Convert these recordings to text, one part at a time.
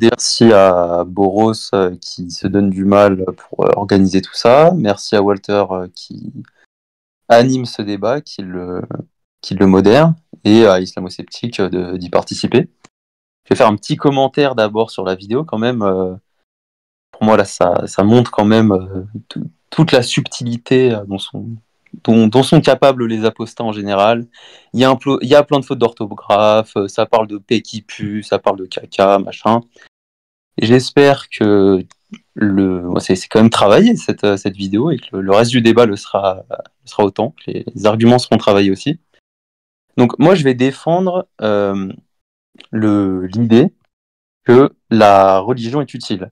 Merci à Boros qui se donne du mal pour organiser tout ça. Merci à Walter qui anime ce débat, qui le modère, et à Islamo-Sceptique d'y participer. Je vais faire un petit commentaire d'abord sur la vidéo quand même. Pour moi, là, ça montre quand même toute la subtilité dont sont capables les apostats en général. Il y a plein de fautes d'orthographe, ça parle de paix qui pue, ça parle de caca, machin. Et j'espère que c'est quand même travaillé cette vidéo et que le reste du débat le sera autant, que les arguments seront travaillés aussi. Donc moi je vais défendre l'idée que la religion est utile.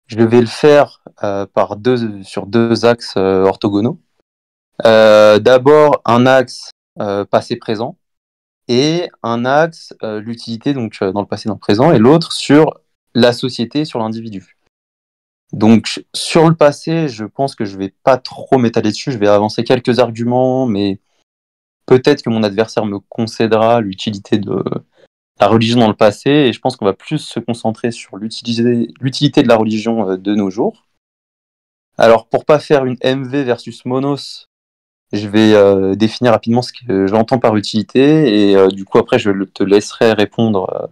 Je vais le faire sur deux axes orthogonaux. D'abord un axe passé-présent et un axe l'utilité donc dans le passé, dans le présent, et l'autre sur la société, sur l'individu. Donc sur le passé, je pense que je vais pas trop m'étaler dessus, je vais avancer quelques arguments, mais peut-être que mon adversaire me concédera l'utilité de la religion dans le passé, et je pense qu'on va plus se concentrer sur l'utilité de la religion de nos jours. Alors pour pas faire une MV versus Monos, je vais définir rapidement ce que j'entends par utilité, et du coup après je te laisserai répondre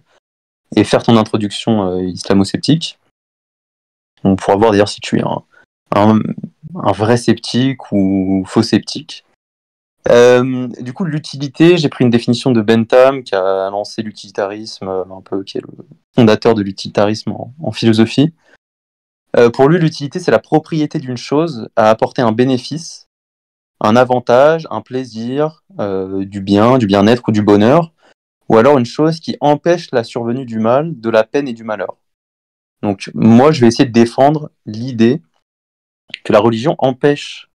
et faire ton introduction islamo-sceptique. On pourra voir d'ailleurs si tu es un vrai sceptique ou faux sceptique. Du coup, l'utilité, j'ai pris une définition de Bentham qui a lancé l'utilitarisme, qui est le fondateur de l'utilitarisme en philosophie. Pour lui, l'utilité, c'est la propriété d'une chose à apporter un bénéfice, un avantage, un plaisir, du bien, du bien-être ou du bonheur, ou alors une chose qui empêche la survenue du mal, de la peine et du malheur. Donc moi, je vais essayer de défendre l'idée que la religion empêche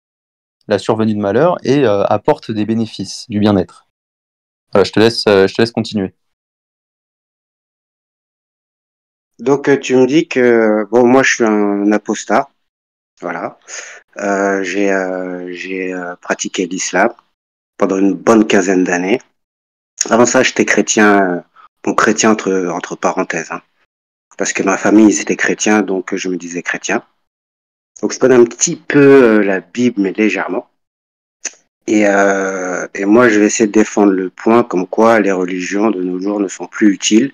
la survenue de malheur et apporte des bénéfices, du bien-être. Je te laisse continuer. Donc tu me dis que bon, moi je suis un apostat, voilà. J'ai pratiqué l'islam pendant une bonne quinzaine d'années. Avant ça, j'étais chrétien, bon chrétien entre parenthèses, hein, parce que ma famille ils étaient chrétiens, donc je me disais chrétien. Donc je connais un petit peu la Bible, mais légèrement. Et moi, je vais essayer de défendre le point comme quoi les religions de nos jours ne sont plus utiles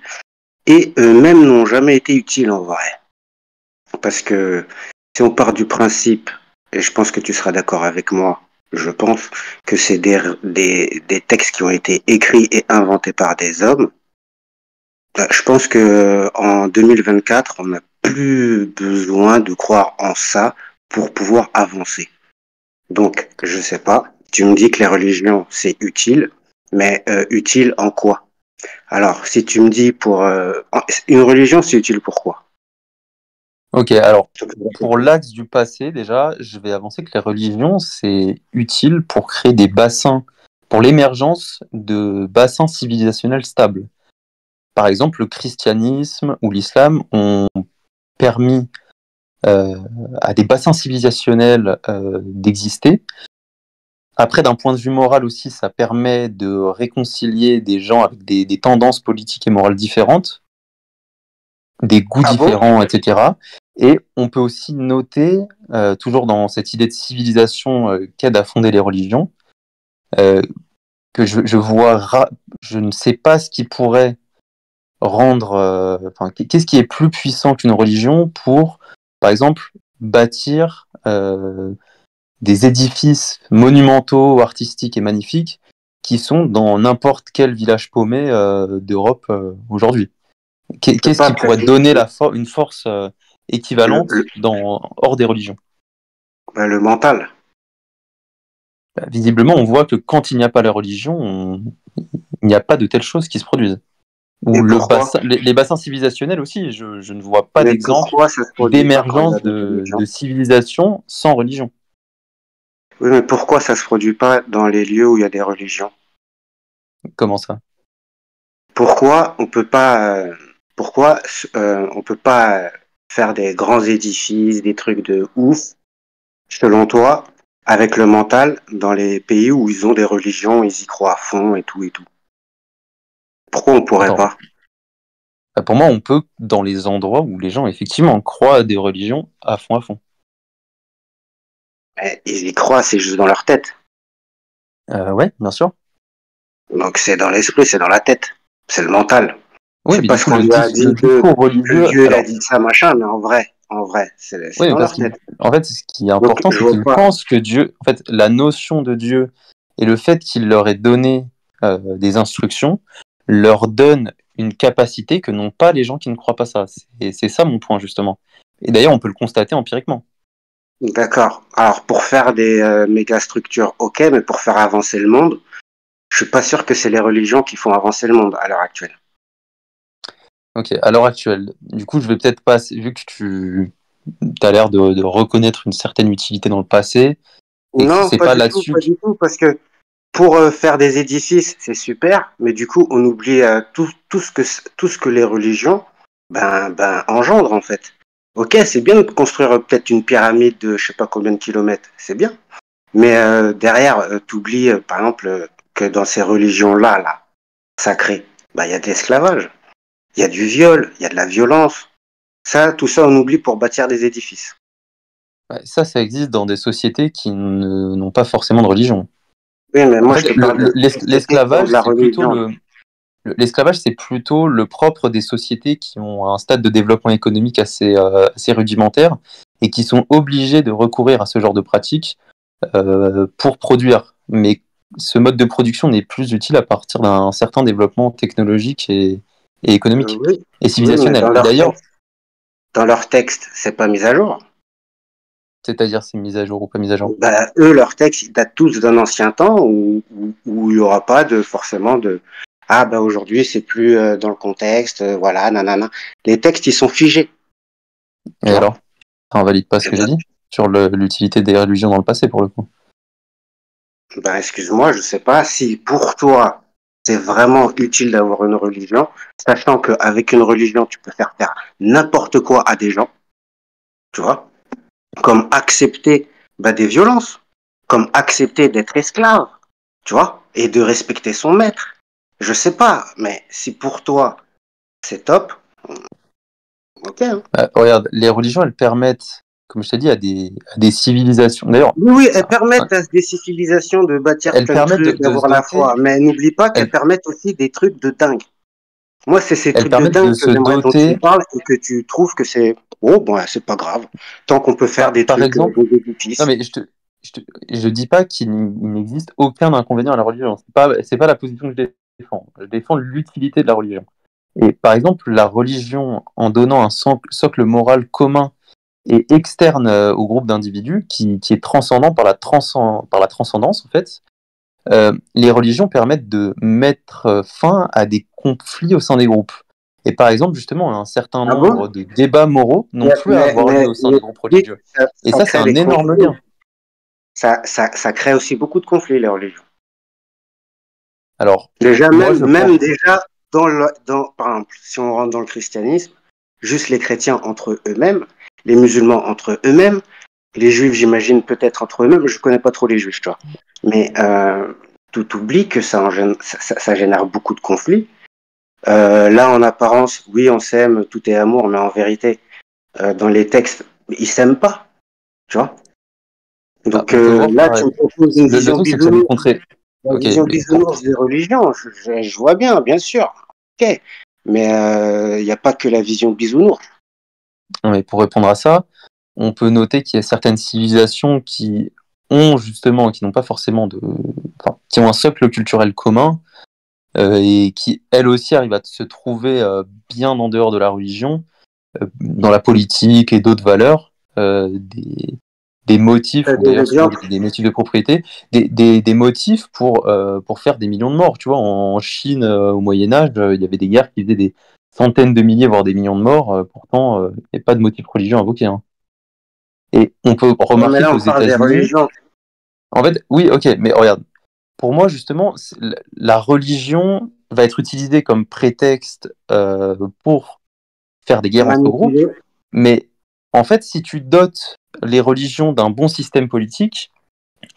et eux-mêmes n'ont jamais été utiles en vrai. Parce que si on part du principe, et je pense que tu seras d'accord avec moi, je pense que c'est des textes qui ont été écrits et inventés par des hommes, je pense que en 2024, on n'a plus besoin de croire en ça pour pouvoir avancer. Donc, je sais pas, tu me dis que les religions, c'est utile, mais utile en quoi? Alors, si tu me dis une religion, c'est utile pour quoi? Ok, alors pour l'axe du passé, déjà, je vais avancer que les religions, c'est utile pour créer des bassins, pour l'émergence de bassins civilisationnels stables. Par exemple, le christianisme ou l'islam ont permis à des bassins civilisationnels d'exister. Après, d'un point de vue moral aussi, ça permet de réconcilier des gens avec des tendances politiques et morales différentes, des goûts différents, etc. Et on peut aussi noter, toujours dans cette idée de civilisation qu'aide à fonder les religions, que je ne sais pas ce qui pourrait rendre, qu'est-ce qui est plus puissant qu'une religion pour, par exemple, bâtir des édifices monumentaux, artistiques et magnifiques qui sont dans n'importe quel village paumé d'Europe aujourd'hui. Qu'est-ce qui pourrait donner une force équivalente hors des religions? Le mental. Visiblement, on voit que quand il n'y a pas la religion, il n'y a pas de telles choses qui se produisent. Ou les bassins civilisationnels aussi, je ne vois pas d'exemple d'émergence de civilisation sans religion. Oui, mais pourquoi ça se produit pas dans les lieux où il y a des religions? Comment ça? Pourquoi on peut pas faire des grands édifices, des trucs de ouf, selon toi, avec le mental dans les pays où ils ont des religions, ils y croient à fond et tout et tout? Pourquoi on pourrait pas? Pour moi, on peut, dans les endroits où les gens effectivement croient à des religions à fond, Mais ils y croient, c'est juste dans leur tête. Ouais, bien sûr. Donc c'est dans l'esprit, c'est dans la tête. C'est le mental. Oui, C'est mais pas du ce coup, qu'on lui a le dit discours que religieux. Dieu il a Alors, dit ça, machin, mais en vrai, c'est oui, mais dans parce leur qu'en tête. fait, ce qui est Donc important, je c'est vois qu'ils pas. pensent que Dieu, en fait, la notion de Dieu et le fait qu'il leur ait donné des instructions leur donne une capacité que n'ont pas les gens qui ne croient pas ça. C'est ça mon point, justement. Et d'ailleurs, on peut le constater empiriquement. D'accord. Alors pour faire des méga structures, ok, mais pour faire avancer le monde, je suis pas sûr que c'est les religions qui font avancer le monde à l'heure actuelle. Ok, à l'heure actuelle, du coup, je vais peut-être pas, vu que tu as l'air de reconnaître une certaine utilité dans le passé, et que Non, c'est pas là-dessus pas du tout, parce que pour faire des édifices, c'est super, mais du coup, on oublie tout ce que les religions engendrent en fait. Ok, c'est bien de construire peut-être une pyramide de je sais pas combien de kilomètres, c'est bien. Mais derrière, t'oublies par exemple que dans ces religions-là, là, sacrées, il y a de l'esclavage, il y a du viol, il y a de la violence. Ça, tout ça, on oublie pour bâtir des édifices. ouais, ça existe dans des sociétés qui n'ont pas forcément de religion. Oui, mais En moi, je fait, te parle de sociétés qui ont l'esclavage, de la c'est plutôt religion. l'esclavage, c'est plutôt le propre des sociétés qui ont un stade de développement économique assez rudimentaire et qui sont obligés de recourir à ce genre de pratiques pour produire. Mais ce mode de production n'est plus utile à partir d'un certain développement technologique et économique Oui, et oui, mais civilisationnel. Et d'ailleurs, dans leur texte, c'est pas mis à jour. c'est-à-dire ces mises à jour ou pas mises à jour. Eux, leur texte, ils datent tous d'un ancien temps où il y aura pas de forcément de ah aujourd'hui c'est plus dans le contexte, voilà, nanana. Les textes ils sont figés, Et tu vois. alors, ça invalide pas ce Eh que j'ai ben, dit sur l'utilité des religions dans le passé pour le coup. excuse-moi, je sais pas si pour toi c'est vraiment utile d'avoir une religion, sachant qu'avec une religion tu peux faire n'importe quoi à des gens, tu vois, comme accepter des violences, comme accepter d'être esclave, tu vois, et de respecter son maître. Je sais pas, mais si pour toi c'est top, ok. Hein. Regarde, les religions, elles permettent, comme je t'ai dit, à des civilisations. D'ailleurs, Oui, oui, elles permettent à des civilisations de bâtir elles plein de permettent trucs, de se d'avoir la doter. foi, mais n'oublie pas qu'elles Elles, permettent aussi des trucs de dingue. Moi, c'est ces elles trucs de permettent dingue de que se j'aimerais dont tu me doter. parles et que tu trouves que c'est oh bon, c'est pas grave, tant qu'on peut faire des Par trucs, exemple, des non édifices. mais je dis pas qu'il n'existe aucun inconvénient à la religion. C'est pas la position que je défends. Je défends l'utilité de la religion. Et par exemple, la religion, en donnant un socle moral commun et externe au groupe d'individus, qui est transcendant par la transcendance, en fait, les religions permettent de mettre fin à des conflits au sein des groupes. Et par exemple, justement, un certain Ah bon? nombre de débats moraux n'ont plus à avoir lieu au sein Mais des groupes oui, religieux. Et ça ça, c'est crée un des énorme conflits. lien. Ça crée aussi beaucoup de conflits, les religions. Alors, Déjà, moi, je même pense. déjà, par exemple, si on rentre dans le christianisme, juste les chrétiens entre eux-mêmes, les musulmans entre eux-mêmes, les juifs, j'imagine, peut-être entre eux-mêmes, je connais pas trop les juifs, tu vois. Mais tout oublie que ça génère beaucoup de conflits. Là, en apparence, oui, on s'aime, tout est amour, mais en vérité, dans les textes, ils s'aiment pas, tu vois. Donc On peut voir. là, tu me proposes une Le vision truc, c'est que ça nous bisounours. contrait. La Ok, vision bisounours des religions, je vois bien sûr. Ok. Mais il n'y a pas que la vision bisounours. mais pour répondre à ça, on peut noter qu'il y a certaines civilisations qui ont justement, qui n'ont pas forcément enfin, qui ont un socle culturel commun et qui, elles aussi, arrivent à se trouver bien en dehors de la religion, dans la politique et d'autres valeurs, des motifs, T'as ou des d'ailleurs souvent exemples? des motifs de propriété, des motifs pour faire des millions de morts. Tu vois, en Chine, au Moyen-Âge, il y avait des guerres qui faisaient des centaines de milliers, voire des millions de morts. Pourtant, il n'y a pas de motif religieux invoqué. Hein. Et on peut Ouais, mais remarquer là, qu'aux on parle des États-Unis, religions. en fait, oui, ok, mais regarde, pour moi, justement, la religion va être utilisée comme prétexte pour faire des guerres entre groupes, Manipulées. mais en fait, si tu dotes les religions d'un bon système politique,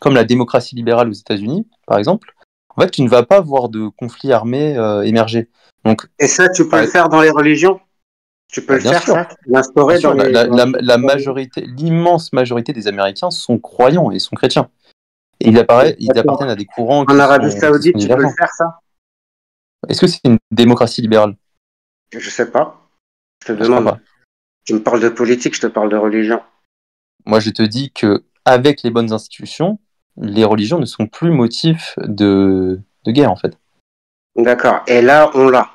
comme la démocratie libérale aux États-Unis, par exemple, en fait, tu ne vas pas voir de conflits armés émerger. Donc, Et ça, tu peux le faire dans les religions? Tu peux le bien faire, sûr, ça? L'instaurer dans les... la majorité, l'immense majorité des Américains sont croyants et sont chrétiens. Et ils appartiennent à des courants En qui Arabie sont Saoudite, tu peux le divergents. faire, ça? Est-ce que c'est une démocratie libérale? Je sais pas. Je te Je crois demande. pas. Tu me parles de politique, je te parle de religion. Moi, je te dis que avec les bonnes institutions, les religions ne sont plus motifs de guerre, en fait. D'accord. Et là, on l'a.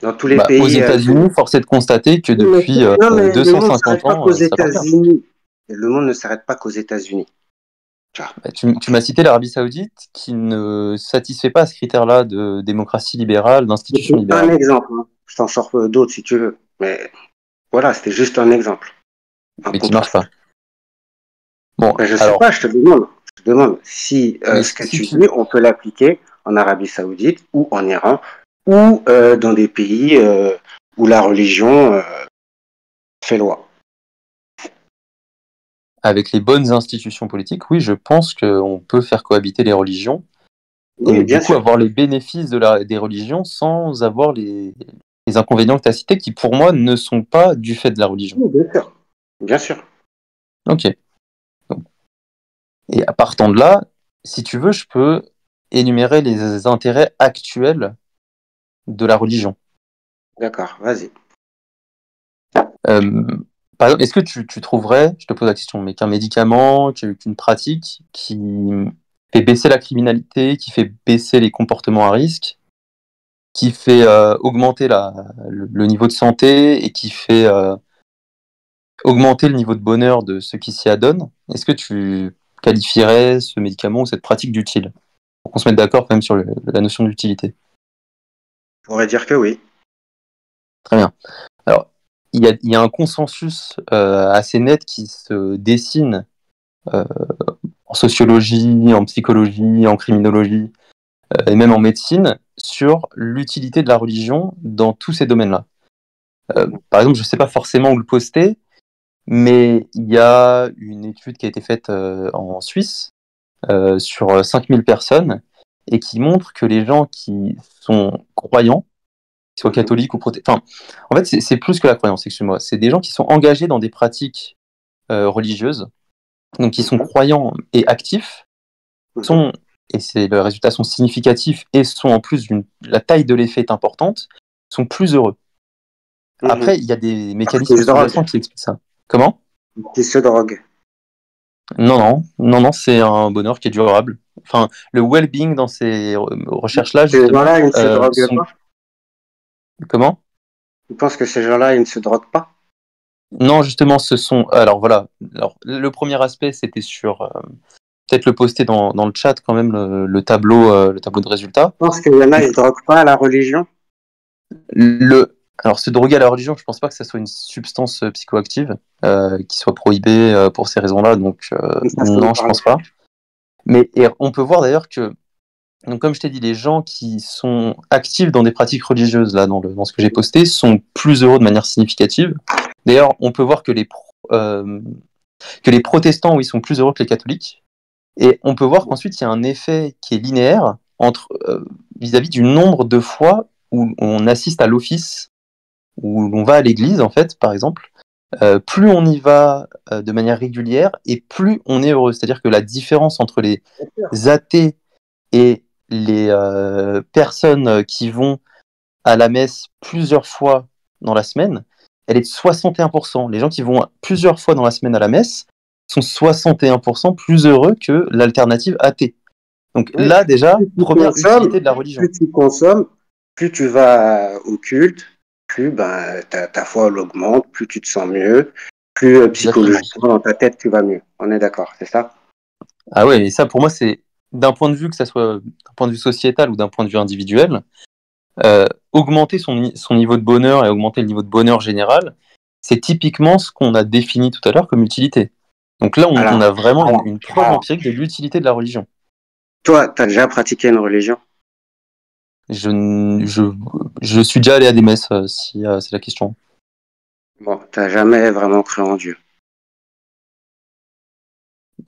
Dans tous les Bah, aux pays. États-Unis, force est de constater que depuis Non, mais le monde ne 250 s'arrête pas qu'aux ans, ça part bien. États-Unis. Et le monde ne s'arrête pas qu'aux États-Unis. Bah, tu m'as cité l'Arabie Saoudite qui ne satisfait pas à ce critère-là de démocratie libérale, d'institution C'était un libérale. exemple. Hein. Je t'en sors d'autres si tu veux. Mais voilà, c'était juste un exemple. Un Mais qui marche contraste. pas. Bon, Ben, je sais alors, pas, je te demande. Je te demande si mais ce que si tu tu... dis, on peut l'appliquer en Arabie Saoudite ou en Iran ou dans des pays où la religion fait loi. Avec les bonnes institutions politiques, oui, je pense qu'on peut faire cohabiter les religions Oui, et du bien coup sûr. avoir les bénéfices des religions sans avoir les inconvénients que tu as cités qui, pour moi, ne sont pas du fait de la religion. Oui, bien sûr. Bien sûr. Ok. Et à partant de là, si tu veux, je peux énumérer les intérêts actuels de la religion. D'accord, vas-y. Euh, Par exemple, est-ce que tu trouverais, je te pose la question, mais qu'un médicament, qu'une pratique qui fait baisser la criminalité, qui fait baisser les comportements à risque, qui fait augmenter le niveau de santé et qui fait augmenter le niveau de bonheur de ceux qui s'y adonnent, est-ce que tu qualifierais ce médicament ou cette pratique d'utile? Pour qu'on se mette d'accord quand même sur la notion d'utilité. Je pourrais dire que oui. Très bien. Alors, il y a un consensus assez net qui se dessine euh, en sociologie, en psychologie, en criminologie et même en médecine sur l'utilité de la religion dans tous ces domaines-là. Par exemple, je ne sais pas forcément où le poster, mais il y a une étude qui a été faite en Suisse sur 5000 personnes et qui montre que les gens qui sont croyants, qu'ils soient catholiques ou protestants, enfin, en fait, c'est plus que la croyance, excuse-moi, c'est des gens qui sont engagés dans des pratiques religieuses, donc qui sont croyants et actifs, sont, et les résultats sont significatifs et sont en plus la taille de l'effet est importante, sont plus heureux. Après, il y a des mécanismes Qui se drogue. sous-jacents qui expliquent ça. Comment? Qui se drogue. Non, c'est un bonheur qui est durable. Enfin, le well-being dans ces recherches-là, Ces justement, gens-là, ils ne se droguent pas. comment? Tu penses que ces gens-là, ils ne se droguent pas? Non, justement, ce sont. Alors voilà. Alors, le premier aspect, c'était sur. Peut-être le poster dans le chat quand même, le tableau de résultats. Je pense qu'il y en a, Donc, ils ne se droguent pas à la religion. alors, se droguer à la religion, je pense pas que ça soit une substance psychoactive qui soit prohibée pour ces raisons-là. Donc, Ça me non, je parle. pense pas. Mais et on peut voir d'ailleurs que, donc, comme je t'ai dit, les gens qui sont actifs dans des pratiques religieuses, là, dans ce que j'ai posté, sont plus heureux de manière significative. D'ailleurs, on peut voir que les protestants, oui, sont plus heureux que les catholiques. Et on peut voir qu'ensuite, il y a un effet qui est linéaire entre vis-à-vis du nombre de fois où on assiste à l'office, où on va à l'église, en fait, par exemple. Plus on y va de manière régulière et plus on est heureux. C'est-à-dire que la différence entre les athées et les personnes qui vont à la messe plusieurs fois dans la semaine, elle est de 61%. Les gens qui vont plusieurs fois dans la semaine à la messe sont 61% plus heureux que l'alternative athée. Donc Oui, là, déjà, plus tu première consommes, utilité de la religion. plus tu consommes, plus tu vas au culte, plus ben, ta foi elle augmente, plus tu te sens mieux, plus Exactement. psychologiquement dans ta tête tu vas mieux. On est d'accord, c'est ça? Ah ouais, et ça pour moi, c'est d'un point de vue, que ça soit d'un point de vue sociétal ou d'un point de vue individuel, augmenter son niveau de bonheur et augmenter le niveau de bonheur général, c'est typiquement ce qu'on a défini tout à l'heure comme utilité. Donc là, on Alors, a vraiment une preuve empirique de l'utilité de la religion. toi, tu as déjà pratiqué une religion? Je, je, je suis déjà allé à des messes, si c'est la question. Bon, t'as jamais vraiment cru en Dieu.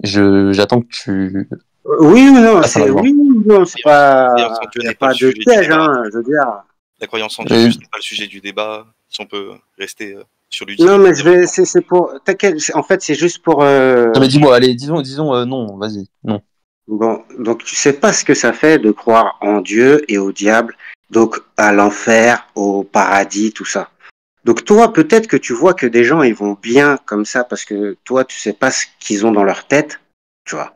J'attends que tu Oui ou non, c'est Personnellement. oui ou non, c'est La pas, croyance en Dieu il n'y a n'est pas le pas de sujet du piège, débat. hein, je veux dire. La croyance en Dieu, Et- juste, n'est pas le sujet du débat. Si on peut rester sur Non, l'utilité mais des religions. c'est pour, t'inquiète, en fait, c'est juste pour, Non, mais dis-moi, allez, disons non, vas-y, non. bon, donc tu sais pas ce que ça fait de croire en Dieu et au diable, donc à l'enfer, au paradis, tout ça. Donc toi, peut-être que tu vois que des gens, ils vont bien comme ça parce que toi, tu sais pas ce qu'ils ont dans leur tête, tu vois.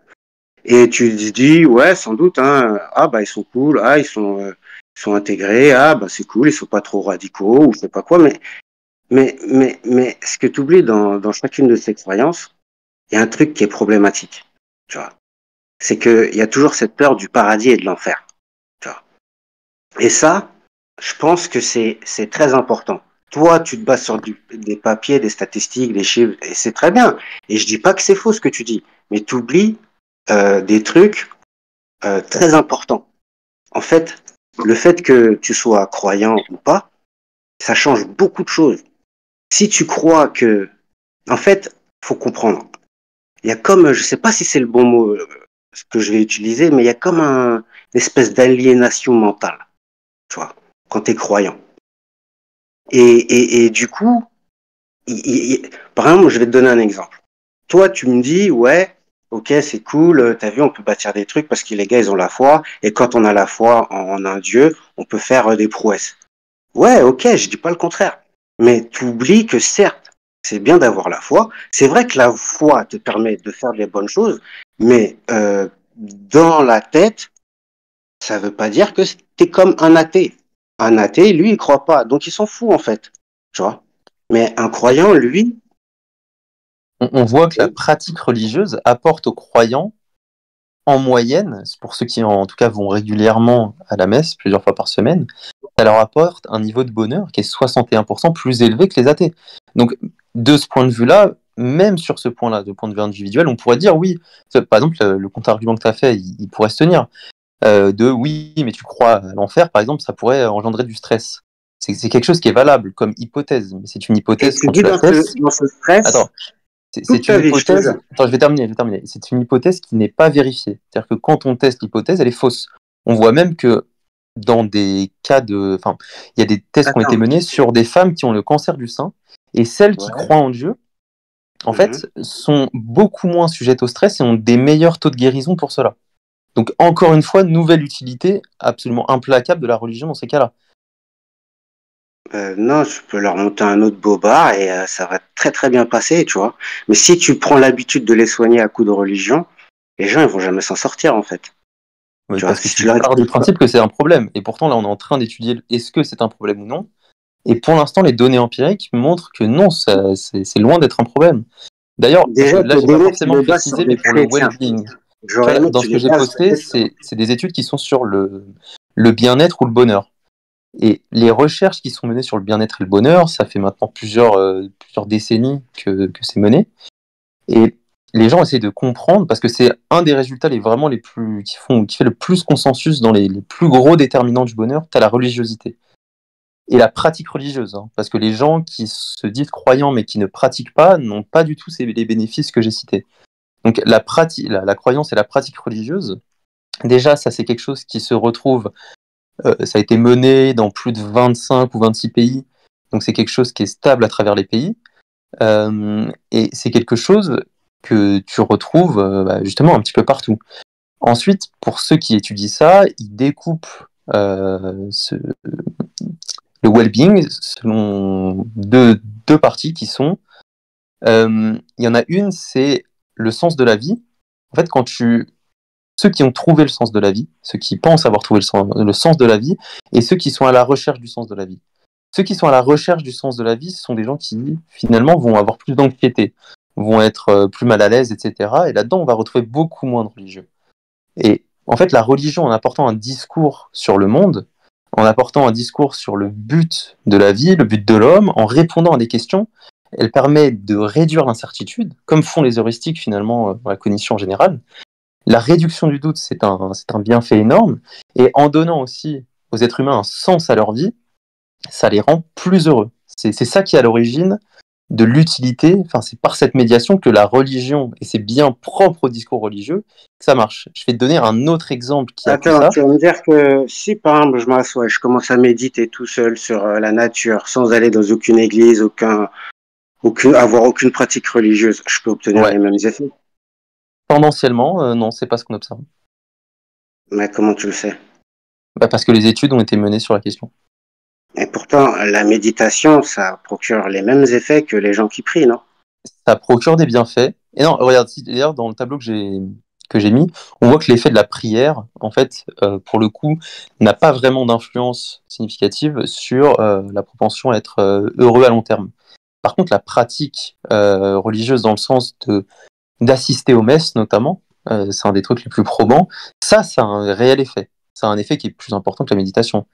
Et tu te dis, ouais, sans doute, hein, ah bah ils sont cool, ah ils sont intégrés, ah bah c'est cool, ils sont pas trop radicaux ou je sais pas quoi. Mais ce que tu oublies dans chacune de ces croyances, il y a un truc qui est problématique, tu vois. C'est qu'il y a toujours cette peur du paradis et de l'enfer, tu vois. Et ça, je pense que c'est très important. Toi, tu te bases sur des papiers, des statistiques, des chiffres, et c'est très bien. Et je dis pas que c'est faux ce que tu dis, mais tu oublies des trucs très importants. En fait, le fait que tu sois croyant ou pas, ça change beaucoup de choses. Si tu crois que, en fait, faut comprendre. Il y a comme, je sais pas si c'est le bon mot ce que je vais utiliser, mais il y a comme une espèce d'aliénation mentale, tu vois, quand tu es croyant. Et du coup, par exemple, je vais te donner un exemple. Toi, tu me dis, ouais, ok, c'est cool, t'as vu, on peut bâtir des trucs parce que les gars, ils ont la foi, et quand on a la foi en un Dieu, on peut faire des prouesses. Ouais, ok, je dis pas le contraire. Mais tu oublies que certes, c'est bien d'avoir la foi. C'est vrai que la foi te permet de faire des bonnes choses, mais dans la tête, ça veut pas dire que t'es comme un athée. Un athée, lui, il croit pas, donc il s'en fout en fait, tu vois. Mais un croyant, lui, On voit que la oui, pratique religieuse apporte aux croyants, en moyenne, pour ceux qui en tout cas vont régulièrement à la messe, plusieurs fois par semaine, ça leur apporte un niveau de bonheur qui est 61% plus élevé que les athées. Donc, de ce point de vue-là, même sur ce point-là, de point de vue individuel, on pourrait dire oui. Par exemple, le contre-argument que tu as fait, il pourrait se tenir. De oui, mais tu crois à l'enfer, par exemple, ça pourrait engendrer du stress. C'est quelque chose qui est valable comme hypothèse, mais c'est une et hypothèse tu quand vis tu la testes. dans ce stress Attends, c'est toute une ta vie, je te hypothèse. jure. Attends, je vais terminer. C'est une hypothèse qui n'est pas vérifiée. C'est-à-dire que quand on teste l'hypothèse, elle est fausse. On voit même que dans des cas de. Enfin, il y a des tests qui ont été Attends, menés sur des femmes qui ont le cancer du sein, et celles qui ouais. croient en Dieu, en Mhm. fait, sont beaucoup moins sujettes au stress et ont des meilleurs taux de guérison pour cela. Donc, encore une fois, nouvelle utilité absolument implacable de la religion dans ces cas-là. Non, tu peux leur monter un autre bobard et ça va très très bien passer, tu vois. Mais si tu prends l'habitude de les soigner à coups de religion, les gens ils vont jamais s'en sortir en fait. Oui, Tu vois, parce si qu'ils tu leur partent du expliques pas. principe que c'est un problème. Et pourtant, là, on est en train d'étudier est-ce que c'est un problème ou non. Et pour l'instant, les données empiriques montrent que non, c'est loin d'être un problème. D'ailleurs, parce que Déjà, là, tes j'ai pas données, tu forcément les bases sur précisé, mais des pour le chrétiens. well-being, tu J'aurais vois, aimé que dans tu ce que les j'ai bases posté, peut-être sur. c'est des études qui sont sur le bien-être ou le bonheur. Et les recherches qui sont menées sur le bien-être et le bonheur, ça fait maintenant plusieurs décennies que c'est mené. Et les gens essayent de comprendre, parce que c'est un des résultats vraiment qui fait le plus consensus dans les plus gros déterminants du bonheur, tu as la religiosité. Et la pratique religieuse, hein, parce que les gens qui se disent croyants mais qui ne pratiquent pas n'ont pas du tout les bénéfices que j'ai cités. Donc la croyance et la pratique religieuse, déjà ça c'est quelque chose qui se retrouve, ça a été mené dans plus de 25 ou 26 pays, donc c'est quelque chose qui est stable à travers les pays, et c'est quelque chose que tu retrouves justement un petit peu partout. Ensuite, pour ceux qui étudient ça, ils découpent le well-being selon deux parties qui sont, il y en a une, c'est le sens de la vie. En fait, ceux qui ont trouvé le sens de la vie, ceux qui pensent avoir trouvé le sens de la vie, et ceux qui sont à la recherche du sens de la vie. Ceux qui sont à la recherche du sens de la vie, ce sont des gens qui, finalement, vont avoir plus d'anxiété, vont être plus mal à l'aise, etc. Et là-dedans, on va retrouver beaucoup moins de religieux. Et en fait, la religion, en apportant un discours sur le monde, en apportant un discours sur le but de la vie, le but de l'homme, en répondant à des questions, elle permet de réduire l'incertitude, comme font les heuristiques finalement dans la cognition générale. La réduction du doute, c'est un bienfait énorme, et en donnant aussi aux êtres humains un sens à leur vie, ça les rend plus heureux. C'est ça qui est à l'origine de l'utilité, enfin c'est par cette médiation que la religion, et c'est bien propre au discours religieux, que ça marche. Je vais te donner un autre exemple qui appuie Attends, ça. tu vas me dire que si par exemple je m'assois et je commence à méditer tout seul sur la nature, sans aller dans aucune église, avoir aucune pratique religieuse, je peux obtenir Ouais, les mêmes effets. tendanciellement, non, c'est pas ce qu'on observe. Mais comment tu le sais? Bah, parce que les études ont été menées sur la question. Et pourtant, la méditation, ça procure les mêmes effets que les gens qui prient, non? Ça procure des bienfaits. Et non, regarde, d'ailleurs, dans le tableau que j'ai mis, on voit que l'effet de la prière, en fait, pour le coup, n'a pas vraiment d'influence significative sur la propension à être heureux à long terme. Par contre, la pratique religieuse dans le sens d'assister aux messes, notamment, c'est un des trucs les plus probants, ça a un réel effet. Ça a un effet qui est plus important que la méditation.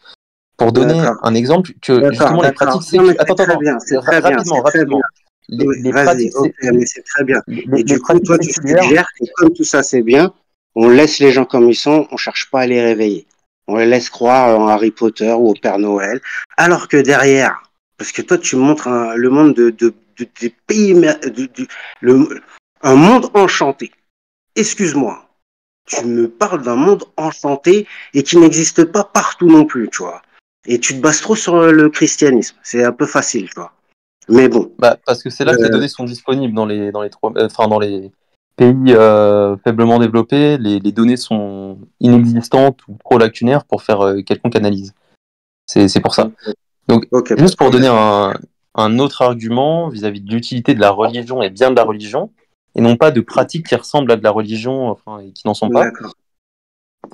Pour donner D'accord, un exemple, que d'accord, justement les d'accord. pratiques Non, mais Attends, c'est très attends, bien, c'est très bien, c'est très bien. rapidement. Oui, Les vas-y, pratiques, ok, mais c'est très bien. Et les du coup, pratiques toi, tu séculières, suggères que comme tout ça c'est bien, on laisse les gens comme ils sont, on cherche pas à les réveiller. On les laisse croire en Harry Potter ou au Père Noël, alors que derrière, parce que toi, tu montres le monde des pays, un monde enchanté. Excuse-moi, tu me parles d'un monde enchanté et qui n'existe pas partout non plus, tu vois. Et tu te bases trop sur le christianisme. C'est un peu facile, tu vois. Mais bon. bah, parce que c'est là que les données sont disponibles dans les pays faiblement développés, les données sont inexistantes ou trop lacunaires pour faire quelconque analyse. C'est pour ça. Donc, Ok, pas de juste pour donner problème. un autre argument vis-à-vis de l'utilité de la religion et bien de la religion, et non pas de pratiques qui ressemblent à de la religion, enfin, et qui n'en sont pas, D'accord.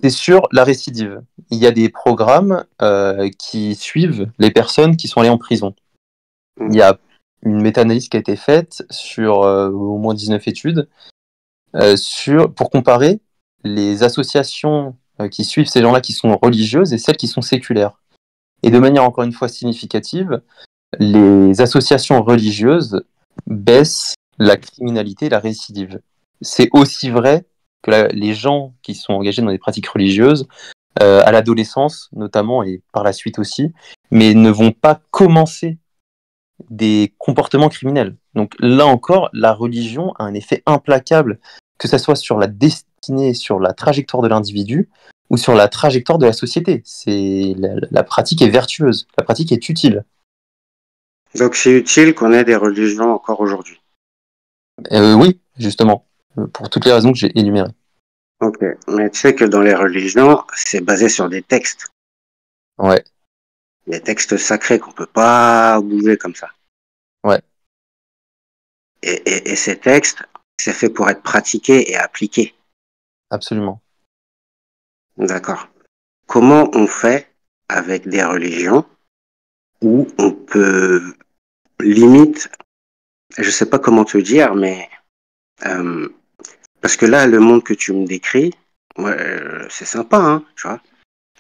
c'est sur la récidive. Il y a des programmes qui suivent les personnes qui sont allées en prison. Il y a une méta-analyse qui a été faite sur au moins 19 études pour comparer les associations qui suivent ces gens-là qui sont religieuses et celles qui sont séculaires. Et de manière encore une fois significative, les associations religieuses baissent la criminalité et la récidive. C'est aussi vrai que les gens qui sont engagés dans des pratiques religieuses, à l'adolescence notamment et par la suite aussi, mais ne vont pas commencer des comportements criminels. Donc là encore, la religion a un effet implacable, que ce soit sur la destinée, sur la trajectoire de l'individu ou sur la trajectoire de la société. La pratique est vertueuse, la pratique est utile. Donc c'est utile qu'on ait des religions encore aujourd'hui. Oui, justement, pour toutes les raisons que j'ai énumérées. Ok. Mais tu sais que dans les religions, c'est basé sur des textes. Ouais, Des textes sacrés qu'on peut pas bouger comme ça. ouais, Et ces textes, c'est fait pour être pratiqués et appliqués. absolument. D'accord. Comment on fait avec des religions où on peut limite, je sais pas comment te dire, mais euh, parce que là, le monde que tu me décris, ouais, c'est sympa, hein, tu vois.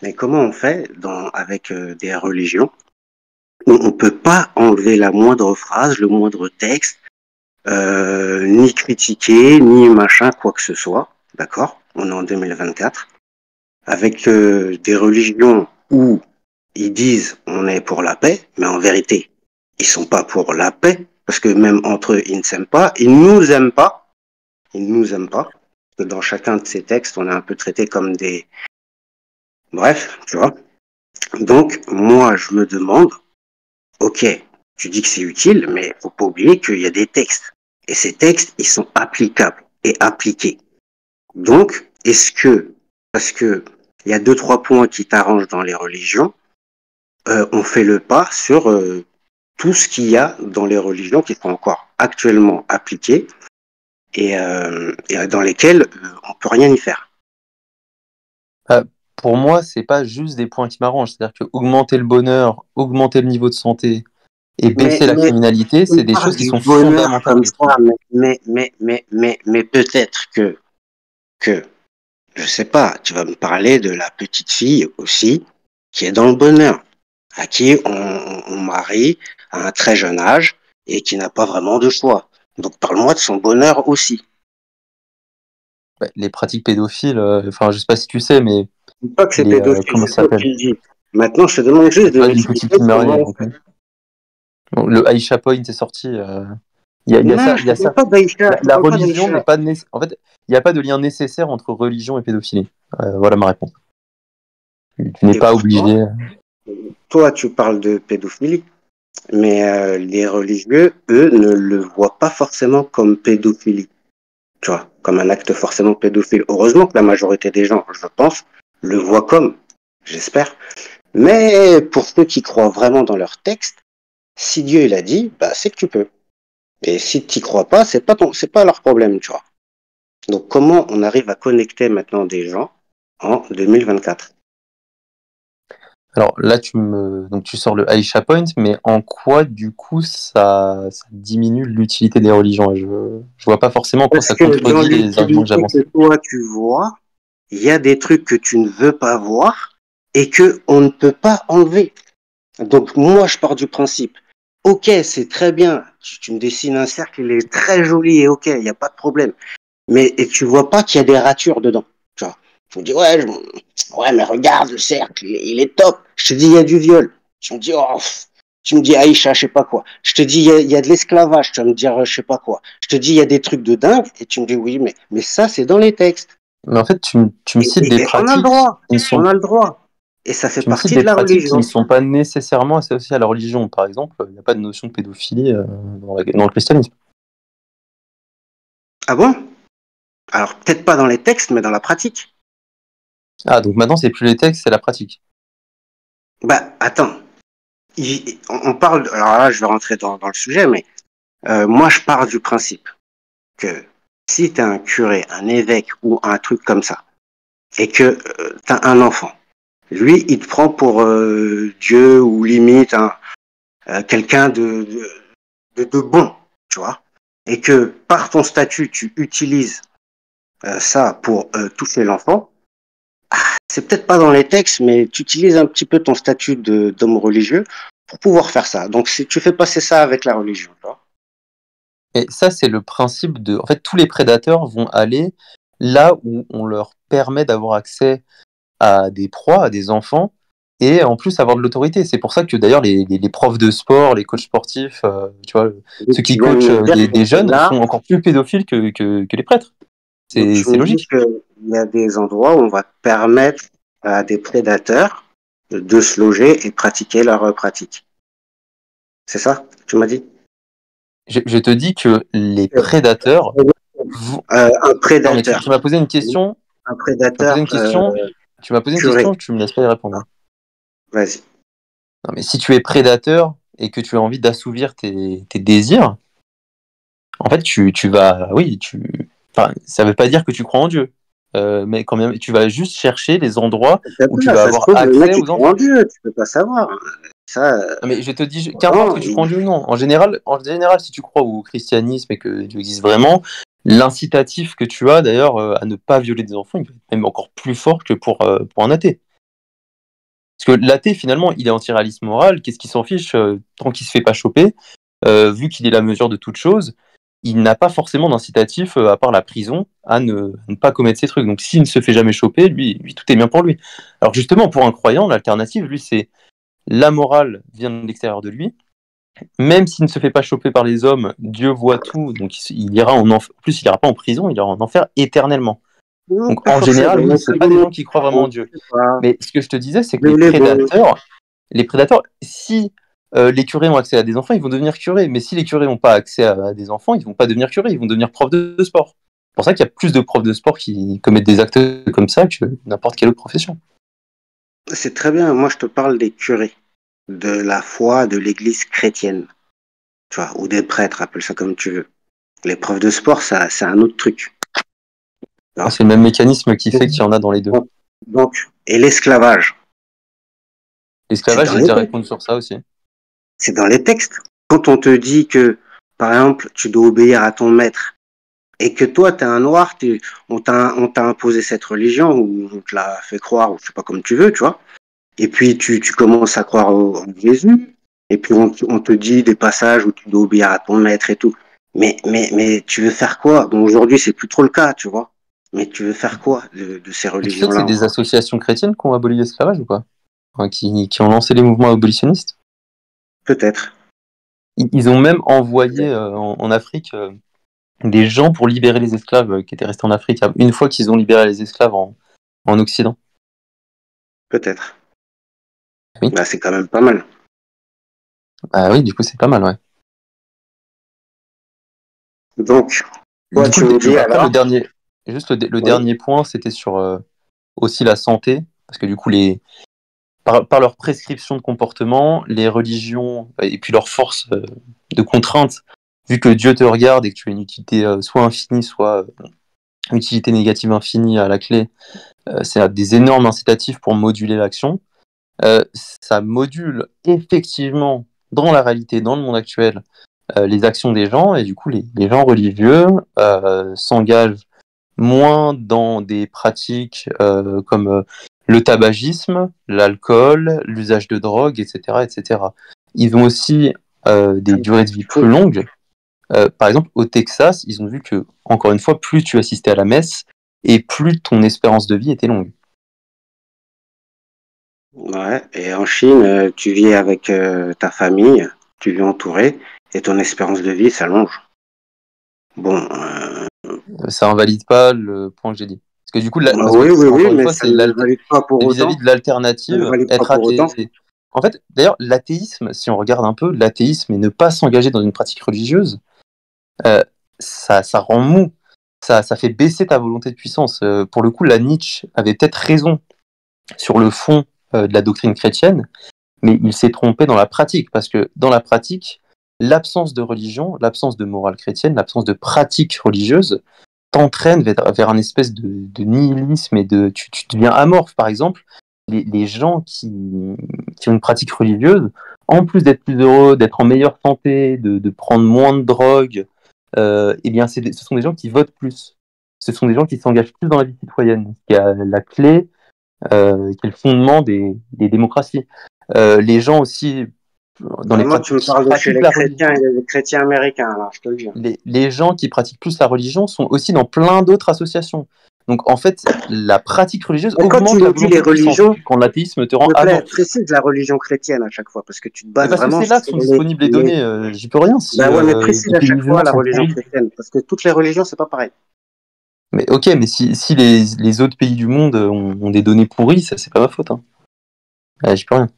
Mais comment on fait avec des religions où on peut pas enlever la moindre phrase, le moindre texte, ni critiquer, ni machin, quoi que ce soit, d'accord? On est en 2024. Avec des religions où ils disent on est pour la paix, mais en vérité, ils sont pas pour la paix, parce que même entre eux, ils ne s'aiment pas, ils nous aiment pas, ils nous aiment pas. Parce que dans chacun de ces textes, on est un peu traité comme des... Bref, tu vois. Donc, moi, je me demande, ok, tu dis que c'est utile, mais faut pas oublier qu'il y a des textes. Et ces textes, ils sont applicables et appliqués. Donc, parce que il y a deux, trois points qui t'arrangent dans les religions, on fait le pas sur tout ce qu'il y a dans les religions qui sont encore actuellement appliquées et dans lesquelles on peut rien y faire. Pour moi, c'est pas juste des points qui m'arrangent. C'est-à-dire que augmenter le bonheur, augmenter le niveau de santé et baisser la Mais criminalité, on c'est des parle choses qui du sont bonheur fondamentales, comme je trouve. ça, mais peut-être que, je sais pas, tu vas me parler de la petite fille aussi qui est dans le bonheur, à qui on marie à un très jeune âge et qui n'a pas vraiment de choix. Donc parle-moi de son bonheur aussi. Ouais, les pratiques pédophiles, enfin, je sais pas si tu sais, mais Je dis pas que c'est pédophile, comment c'est ça toi s'appelle? qui le dis. Maintenant, je te demande juste C'est de pas d'une petite m'expliquer fille mariée comment on non fait. plus. Bon, le Aisha Point est sorti. Il y a ça. Non, je te parle pas d'Aïcha. La religion n'est pas en fait, il n'y a pas de lien nécessaire entre religion et pédophilie. Voilà ma réponse. Tu n'es Et pas pourtant, obligé. toi, tu parles de pédophilie, mais les religieux, eux, ne le voient pas forcément comme pédophilie, tu vois, comme un acte forcément pédophile. Heureusement que la majorité des gens, je pense, le voient comme, j'espère. Mais pour ceux qui croient vraiment dans leur texte, si Dieu il a dit, bah c'est que tu peux. Et si tu n'y crois pas, c'est pas leur problème, tu vois. Donc comment on arrive à connecter maintenant des gens en 2024? Alors là, donc tu sors le Aisha Point, mais en quoi du coup ça diminue l'utilité des religions? Je vois pas forcément en quoi Parce ça que dans contredit les arguments que l'utilité j'avance. que toi tu vois, il y a des trucs que tu ne veux pas voir et que on ne peut pas enlever. Donc moi je pars du principe, ok c'est très bien, tu me dessines un cercle, il est très joli et ok, il n'y a pas de problème. Mais et tu vois pas qu'il y a des ratures dedans. Tu vois. Tu me dis ouais mais regarde le cercle, il est top. Je te dis il y a du viol. Tu me dis oh tu me dis Aïcha, je sais pas quoi. Je te dis il y a de l'esclavage, tu vas me dire je sais pas quoi. Je te dis il y a des trucs de dingue et tu me dis oui mais ça c'est dans les textes. Mais en fait, tu me cites des Et on a le pratiques droit, qui ne on sont, a le droit. Et ça fait tu me cites partie de des la pratiques qui ne religion. sont pas nécessairement associées à la religion. Par exemple, il n'y a pas de notion de pédophilie dans le christianisme. Ah bon? Alors peut-être pas dans les textes, mais dans la pratique. Ah, donc maintenant, c'est plus les textes, c'est la pratique. Bah attends, on parle. Alors là, je vais rentrer dans le sujet, mais moi, je pars du principe que si tu es un curé, un évêque ou un truc comme ça, et que tu as un enfant, lui, il te prend pour Dieu ou limite quelqu'un de bon, tu vois, et que par ton statut, tu utilises ça pour toucher l'enfant, c'est peut-être pas dans les textes, mais tu utilises un petit peu ton statut d'homme religieux pour pouvoir faire ça. Donc, si tu fais passer ça avec la religion, tu vois. Et ça, c'est le principe de. En fait, tous les prédateurs vont aller là où on leur permet d'avoir accès à des proies, à des enfants, et en plus avoir de l'autorité. C'est pour ça que d'ailleurs les profs de sport, les coachs sportifs, tu vois, Donc, ceux qui tu viens de coachent me dire des que jeunes là, sont encore plus pédophiles que les prêtres. donc tu C'est me dis logique. qu'il y a des endroits où on va permettre à des prédateurs de se loger et pratiquer leur pratique. C'est ça que tu m'as dit? Je te dis que les Euh, prédateurs vont. un Non, mais prédateur. tu m'as posé une question. Un Tu m'as posé prédateur une question. Tu m'as posé une question, curé. tu me laisses pas y répondre. Vas-y. Non, mais si tu es prédateur et que tu as envie d'assouvir tes désirs, en fait, tu vas, oui, enfin, ça veut pas dire que tu crois en Dieu, mais quand même, tu vas juste chercher les endroits où tu vas Ça se avoir trouve, le accès mec, il aux croit en enfants. Dieu. Tu peux pas savoir. Ça, Non, mais je te dis, qu'importe non, que tu crois en Dieu ou non. En général, si tu crois au christianisme et que Dieu existe vraiment, l'incitatif que tu as d'ailleurs à ne pas violer des enfants, il va être même encore plus fort que pour un athée. Parce que l'athée, finalement, il est anti-réaliste moral. Qu'est-ce qu'il s'en fiche tant qu'il se fait pas choper, vu qu'il est la mesure de toute chose, il n'a pas forcément d'incitatif, à part la prison, à ne pas commettre ces trucs. Donc s'il ne se fait jamais choper, lui, tout est bien pour lui. Alors justement, pour un croyant, l'alternative, lui, c'est la morale vient de l'extérieur de lui. Même s'il ne se fait pas choper par les hommes, Dieu voit tout, donc il ira en enfer. En plus, il ira pas en prison, il ira en enfer éternellement. non, Donc pas en forcément. général, Il y oui, a c'est que pas des des mecs gens qui croient vraiment en je Dieu. sais pas. Mais ce que je te disais, c'est que Dieu, il est bon. les prédateurs, si les curés ont accès à des enfants, ils vont devenir curés. Mais si les curés n'ont pas accès à des enfants, ils vont pas devenir curés, ils vont devenir profs de sport. C'est pour ça qu'il y a plus de profs de sport qui commettent des actes comme ça que n'importe quelle autre profession. C'est très bien. Moi, je te parle des curés, de la foi de l'église chrétienne, tu vois, ou des prêtres, appelle ça comme tu veux. Les profs de sport, ça, c'est un autre truc. Tu vois. C'est le même mécanisme qui fait qu'il y en a dans les deux. Et l'esclavage, c'est L'esclavage, dans j'ai les déjà textes. répondu sur ça aussi. C'est dans les textes. Quand on te dit que, par exemple, tu dois obéir à ton maître et que toi, tu es un noir, on t'a imposé cette religion ou on te l'a fait croire, ou je sais pas comme tu veux, tu vois. Et puis tu commences à croire en Jésus, et puis on te dit des passages où tu dois obéir à ton maître et tout. Mais tu veux faire quoi? Bon, aujourd'hui, c'est plus trop le cas, tu vois. Mais tu veux faire quoi de ces Et tu sais que religions-là c'est des encore? associations chrétiennes qui ont aboli l'esclavage ou pas? Enfin, qui ont lancé les mouvements abolitionnistes? Peut-être. Ils ont même envoyé en Afrique des gens pour libérer les esclaves qui étaient restés en Afrique, une fois qu'ils ont libéré les esclaves en Occident. Peut-être. Oui. Bah, c'est quand même pas mal. Ah oui, du coup, c'est pas mal, ouais. Donc, toi, Du tu coup, me dis alors. le dernier point, c'était sur aussi la santé, parce que du coup, par leur prescription de comportement, les religions et puis leur force de contrainte, vu que Dieu te regarde et que tu as une utilité soit infinie, soit utilité négative infinie à la clé, c'est des énormes incitatifs pour moduler l'action. Ça module effectivement dans la réalité, dans le monde actuel, les actions des gens, et du coup les gens religieux s'engagent moins dans des pratiques comme le tabagisme, l'alcool, l'usage de drogue, etc., etc. Ils ont aussi des durées de vie plus longues. Par exemple, au Texas, ils ont vu que, encore une fois, plus tu assistais à la messe et plus ton espérance de vie était longue. Ouais, et en Chine, tu vis avec ta famille, tu vis entouré, et ton espérance de vie s'allonge. Bon, Ça invalide pas le point que j'ai dit. Parce que du coup, oui, encore une mais fois, ça ne valide pas pour vis-à-vis autant. de Ça ne l'alternative, valide pas être pour autant. athée. En fait, d'ailleurs, l'athéisme, si on regarde un peu, l'athéisme et ne pas s'engager dans une pratique religieuse, ça rend mou. Ça fait baisser ta volonté de puissance. Pour le coup, la Nietzsche avait peut-être raison sur le fond de la doctrine chrétienne, mais il s'est trompé dans la pratique, parce que dans la pratique, l'absence de religion, l'absence de morale chrétienne, l'absence de pratique religieuse t'entraîne vers un espèce de nihilisme et tu deviens amorphe. Par exemple, les gens qui ont une pratique religieuse, en plus d'être plus heureux, d'être en meilleure santé, de prendre moins de drogue, eh bien, ce sont des gens qui votent plus. Ce sont des gens qui s'engagent plus dans la vie citoyenne, qui est la clé, qui est le fondement des démocraties. Les gens aussi, dans les Moi, tu me qui parles de chez pratiquent les la chrétiens religion, et les chrétiens américains, là, je te le dis. les gens qui pratiquent plus la religion sont aussi dans plein d'autres associations. Donc en fait, la pratique religieuse Mais quand tu augmente la nous dis les volonté de puissance, religions, quand l'athéisme te s'il rend te plaît, amorphe. précise la religion chrétienne à chaque fois, parce que tu te Mais bases parce que vraiment c'est là que sur sont disponibles les données, j'y peux rien si Ben ouais, mais précise les à pays chaque fois musulmans la sont religion pourris. chrétienne, parce que toutes les religions, c'est pas pareil. Mais ok, mais si les autres pays du monde ont des données pourries, ça c'est pas ma faute. Hein. J'y peux rien.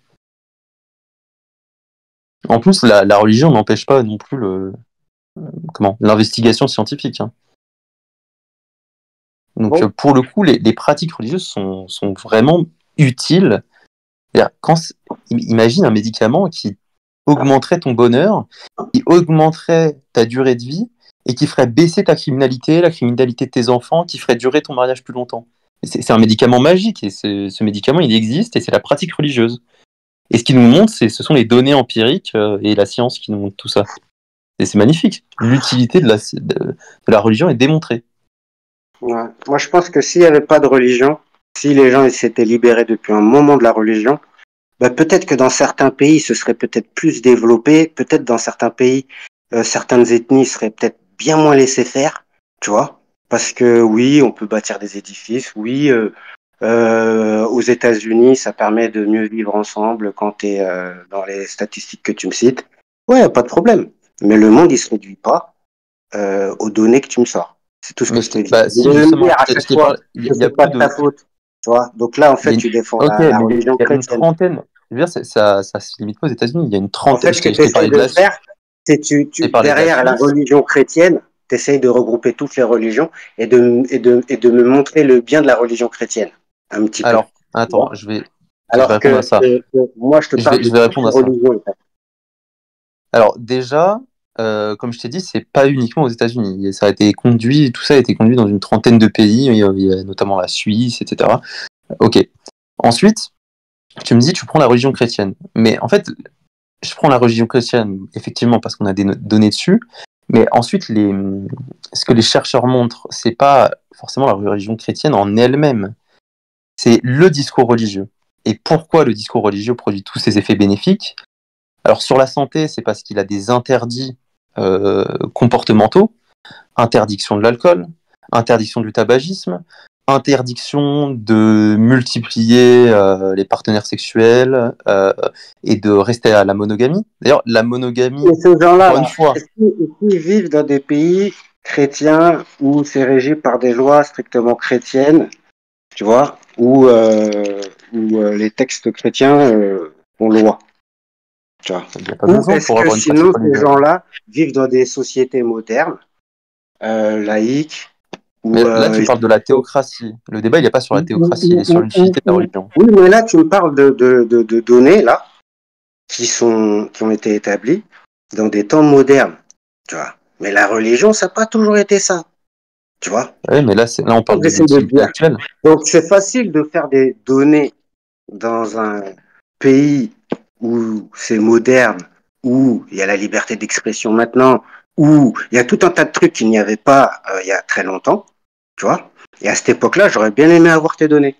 En plus, la religion n'empêche pas non plus l'investigation scientifique. Hein. Donc Bon, pour le coup, les pratiques religieuses sont vraiment utiles. Imagine un médicament qui augmenterait ton bonheur, qui augmenterait ta durée de vie et qui ferait baisser ta criminalité, la criminalité de tes enfants, qui ferait durer ton mariage plus longtemps. C'est un médicament magique et ce médicament, il existe et c'est la pratique religieuse. Et ce qui nous montre, ce sont les données empiriques et la science qui nous montrent tout ça. Et c'est magnifique. L'utilité de la religion est démontrée. ouais. Moi, je pense que s'il n'y avait pas de religion, si les gens ils s'étaient libérés depuis un moment de la religion, ben peut-être que dans certains pays, ce serait peut-être plus développé, peut-être dans certains pays, certaines ethnies seraient peut-être bien moins laissées faire, tu vois, parce que oui, on peut bâtir des édifices, oui, aux États-Unis, ça permet de mieux vivre ensemble quand tu es dans les statistiques que tu me cites. Ouais, pas de problème. Mais le monde, il se réduit pas aux données que tu me sors. C'est tout ce que Mais je te dis. si Vous me justement, dire à je chaque t'ai fois parlé, que il y a c'est pas plus de ta de. faute. Tu vois. Donc là, en Il y fait, a tu défends ok, la mais religion il y a une chrétienne. trentaine. Je veux dire, ça se limite pas aux États-Unis. Il y a une En fait, trentaine. ce que Je tu t'ai essayes parlé de de la faire, Suisse. c'est Je t'ai parlé de la derrière la Suisse. religion chrétienne, tu essayes de regrouper toutes les religions et de me montrer le bien de la religion chrétienne, un petit peu. Alors, attends, Bon. je vais Alors répondre à ça. que moi, je te parle de Je vais toutes répondre les à ça. religions. Alors déjà, comme je t'ai dit, c'est pas uniquement aux États-Unis. Ça a été conduit, tout ça a été conduit dans une trentaine de pays. Il y a notamment la Suisse, etc. Ok. Ensuite, tu me dis, tu prends la religion chrétienne. Mais en fait, je prends la religion chrétienne, effectivement, parce qu'on a des données dessus. Mais ensuite, ce que les chercheurs montrent, c'est pas forcément la religion chrétienne en elle-même. C'est le discours religieux. Et pourquoi le discours religieux produit tous ces effets bénéfiques? Alors, sur la santé, c'est parce qu'il a des interdits comportementaux, interdiction de l'alcool, interdiction du tabagisme, interdiction de multiplier les partenaires sexuels et de rester à la monogamie. D'ailleurs, la monogamie, Et ces gens-là, encore une fois, est-ce qu'ils vivent dans des pays chrétiens où c'est régi par des lois strictement chrétiennes, tu vois, où les textes chrétiens font loi, tu vois. il n'y a pas Ou besoin est-ce pour que avoir une pratique sinon ces religieuse. gens-là vivent dans des sociétés modernes, laïques, Mais où là, tu parles de la théocratie. Le débat, il n'est pas sur la théocratie, il est sur l'utilité de la religion. Oui, mais là tu me parles de données là qui ont été établies dans des temps modernes, tu vois. Mais la religion, ça n'a pas toujours été ça, tu vois. Oui, mais là, on parle de J'essaie de l'utilité dire. actuelle. Donc c'est facile de faire des données dans un pays où c'est moderne, où il y a la liberté d'expression maintenant, où il y a tout un tas de trucs qu'il n'y avait pas il y a très longtemps, tu vois. Et à cette époque-là, j'aurais bien aimé avoir tes données.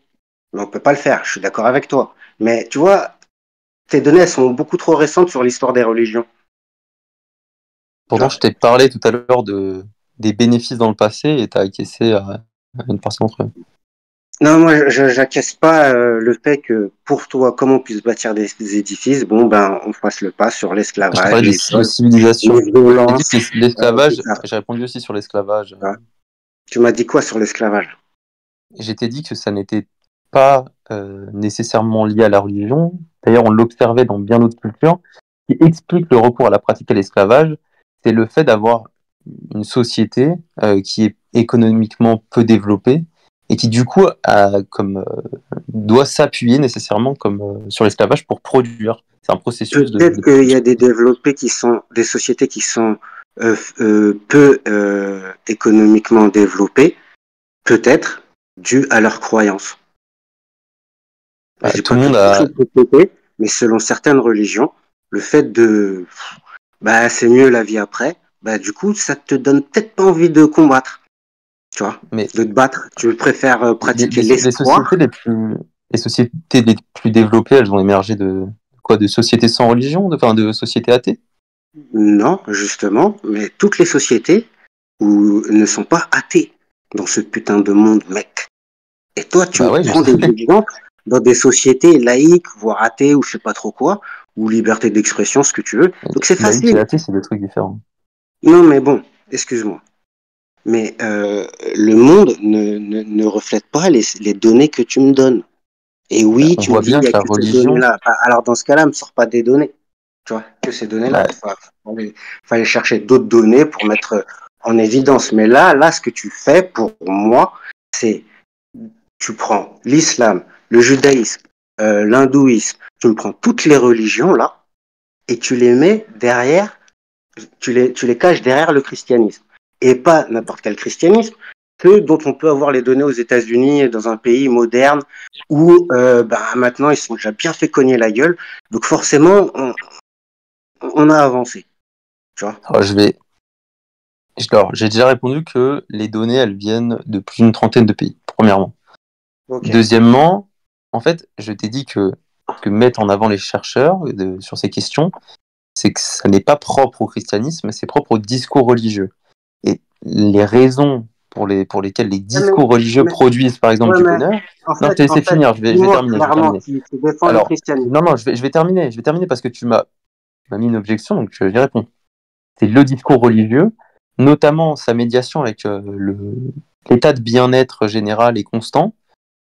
Mais on peut pas le faire, je suis d'accord avec toi. Mais tu vois, tes données, elles sont beaucoup trop récentes sur l'histoire des religions. Pourtant, je t'ai parlé tout à l'heure des bénéfices dans le passé et tu as acquiescé à une partie d'entre eux. Non, moi, j'acquiesce pas le fait que pour toi, comment on puisse bâtir des édifices, bon, ben, on fasse le pas sur Je te l'esclavage, parlais les de vols, civilisation. les J'ai dit violences. que l'esclavage, Tout ça. j'ai répondu aussi sur l'esclavage. Tu m'as dit quoi sur l'esclavage? Je t'ai dit que ça n'était pas nécessairement lié à la religion. D'ailleurs, on l'observait dans bien d'autres cultures. Ce qui explique le recours à la pratique à l'esclavage, c'est le fait d'avoir une société qui est économiquement peu développée et qui du coup doit s'appuyer nécessairement sur l'esclavage pour produire. C'est un processus Peut-être de qu'il y a production. des développés des sociétés qui sont peu économiquement développées, peut-être dû à leurs croyances. Je dis Tout pas le monde toutes les a. sociétés, mais selon certaines religions, le fait bah, c'est mieux la vie après, bah, du coup, ça te donne peut-être pas envie de combattre, tu vois, Mais de te battre. Tu préfères pratiquer les sociétés l'espoir. les sociétés les plus développées, elles ont émergé de quoi? De sociétés sans religion, de sociétés athées? Non, justement, mais toutes les sociétés ne sont pas athées dans ce putain de monde, mec. Et toi, tu Bah me ouais, prends des exemples dans des sociétés laïques, voire athées, ou je sais pas trop quoi, ou liberté d'expression, ce que tu veux. Donc c'est laïque et facile. athée, c'est des trucs différents. Non, mais bon, excuse-moi. Mais le monde ne reflète pas les données que tu me donnes. Et oui, On tu me voit dis, il bien n'y a que la que ces religion, données-là. Bah, alors dans ce cas-là, ne me sors pas des données. Tu vois, que ces données-là. bah, Fallait chercher d'autres données pour mettre en évidence. Mais là, ce que tu fais pour moi, c'est tu prends l'islam, le judaïsme, l'hindouisme, tu me prends toutes les religions là, et tu les mets derrière, tu les caches derrière le christianisme. Et pas n'importe quel christianisme, que dont on peut avoir les données aux États-Unis, dans un pays moderne, où bah, maintenant ils sont déjà bien fait cogner la gueule. Donc forcément, on a avancé. Tu vois. alors, j'ai déjà répondu que les données, elles viennent de plus d'une trentaine de pays, premièrement. Ok. Deuxièmement, en fait, je t'ai dit que ce que mettent en avant les chercheurs sur ces questions, c'est que ça n'est pas propre au christianisme, c'est propre au discours religieux. Et les raisons pour lesquelles les Ouais, discours religieux mais, produisent, par exemple, ouais, du mais bonheur. en Non, je fait, t'ai laissé finir, je vais dis-moi terminer, je vais clairement, terminer. tu défends le Alors, christianisme. non, je vais terminer, parce que tu m'as mis une objection, donc je vais répondre. C'est le discours religieux, notamment sa médiation avec l'état de bien-être général et constant.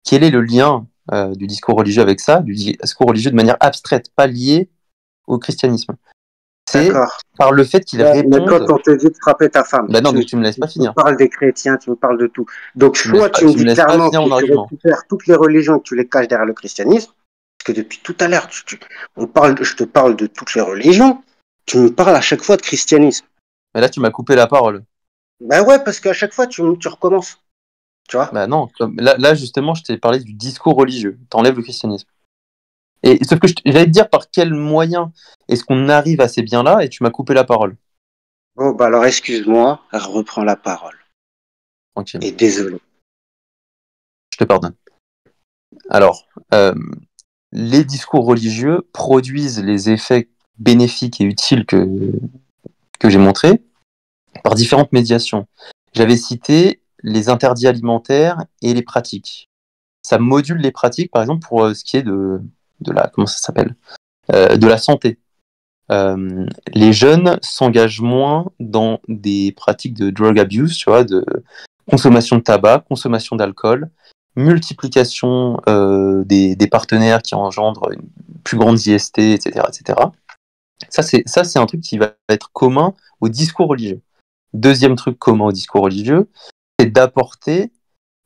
Quel est le lien du discours religieux avec ça, du discours religieux de manière abstraite, pas lié au christianisme? C'est D'accord. par le fait qu'ils Ouais, mais quand répondent. on te dit de frapper ta femme, Ben non, donc tu me laisses tu pas me finir. parles des chrétiens, tu me parles de tout. Donc, soit tu me Tu me dis laisses pas clairement finir que mon tu argument. récupères toutes les religions et que tu les caches derrière le christianisme, parce que depuis tout à l'heure, je te parle de toutes les religions, tu me parles à chaque fois de christianisme. Mais là, tu m'as coupé la parole. Ben ouais, parce qu'à chaque fois, tu recommences. Tu vois? Ben non, là justement, je t'ai parlé du discours religieux. T'enlèves le christianisme. Et sauf que j'allais te dire par quel moyen est-ce qu'on arrive à ces biens-là, et tu m'as coupé la parole. Bon, bah alors excuse-moi, reprends la parole. Tranquille, Et désolé. je te pardonne. Alors, les discours religieux produisent les effets bénéfiques et utiles que j'ai montrés par différentes médiations. J'avais cité les interdits alimentaires et les pratiques. Ça module les pratiques, par exemple, pour ce qui est de la, comment ça s'appelle, de la santé. Les jeunes s'engagent moins dans des pratiques de drug abuse, tu vois, de consommation de tabac, consommation d'alcool, multiplication des partenaires qui engendrent une plus grande IST, etc., etc. Ça, c'est un truc qui va être commun au discours religieux. Deuxième truc commun au discours religieux, c'est d'apporter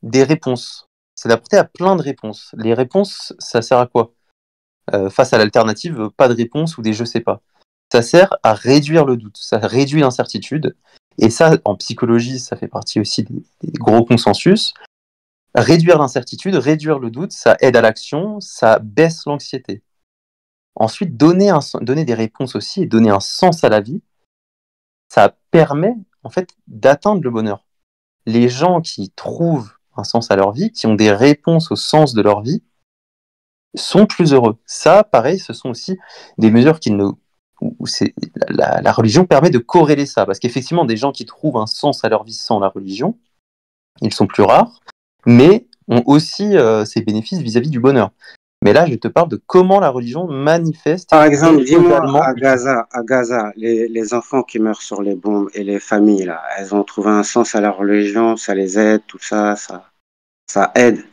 des réponses. C'est d'apporter à plein de réponses. Les réponses, ça sert à quoi? Face à l'alternative, pas de réponse ou des je sais pas. Ça sert à réduire le doute, ça réduit l'incertitude. Et ça, en psychologie, ça fait partie aussi des gros consensus. Réduire l'incertitude, réduire le doute, ça aide à l'action, ça baisse l'anxiété. Ensuite, donner des réponses aussi et donner un sens à la vie, ça permet en fait d'atteindre le bonheur. Les gens qui trouvent un sens à leur vie, qui ont des réponses au sens de leur vie, sont plus heureux. Ça, pareil, ce sont aussi des mesures où la religion permet de corréler ça, parce qu'effectivement, des gens qui trouvent un sens à leur vie sans la religion, ils sont plus rares, mais ont aussi ces bénéfices vis-à-vis du bonheur. Mais là, je te parle de comment la religion manifeste. Par exemple, dis-moi, à Gaza, les enfants qui meurent sur les bombes et les familles, là, elles ont trouvé un sens à la religion, ça les aide, tout ça, ça aide.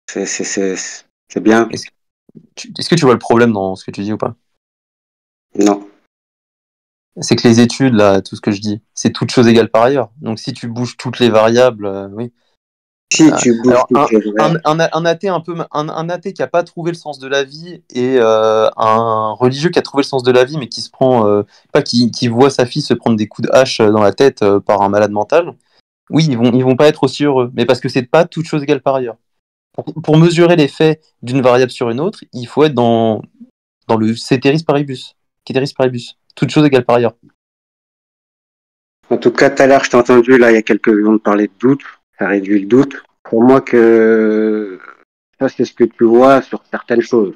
C'est bien. Est-ce que tu vois le problème dans ce que tu dis ou pas? Non. C'est que les études, là, tout ce que je dis, c'est toute chose égale par ailleurs. Donc si tu bouges toutes les variables, oui. Si tu bouges Alors toutes les variables. un athée un athée qui a pas trouvé le sens de la vie et un religieux qui a trouvé le sens de la vie mais qui se prend pas qui voit sa fille se prendre des coups de hache dans la tête par un malade mental. Oui, ils vont pas être aussi heureux, mais parce que c'est pas toute chose égale par ailleurs. Pour mesurer l'effet d'une variable sur une autre, il faut être dans le ceteris paribus. Ceteris paribus. Toute chose égale par ailleurs. En tout cas, tout à l'heure, je t'ai entendu, là, il y a quelques secondes parler de doute. Ça réduit le doute. Pour moi que ça, c'est ce que tu vois sur certaines choses.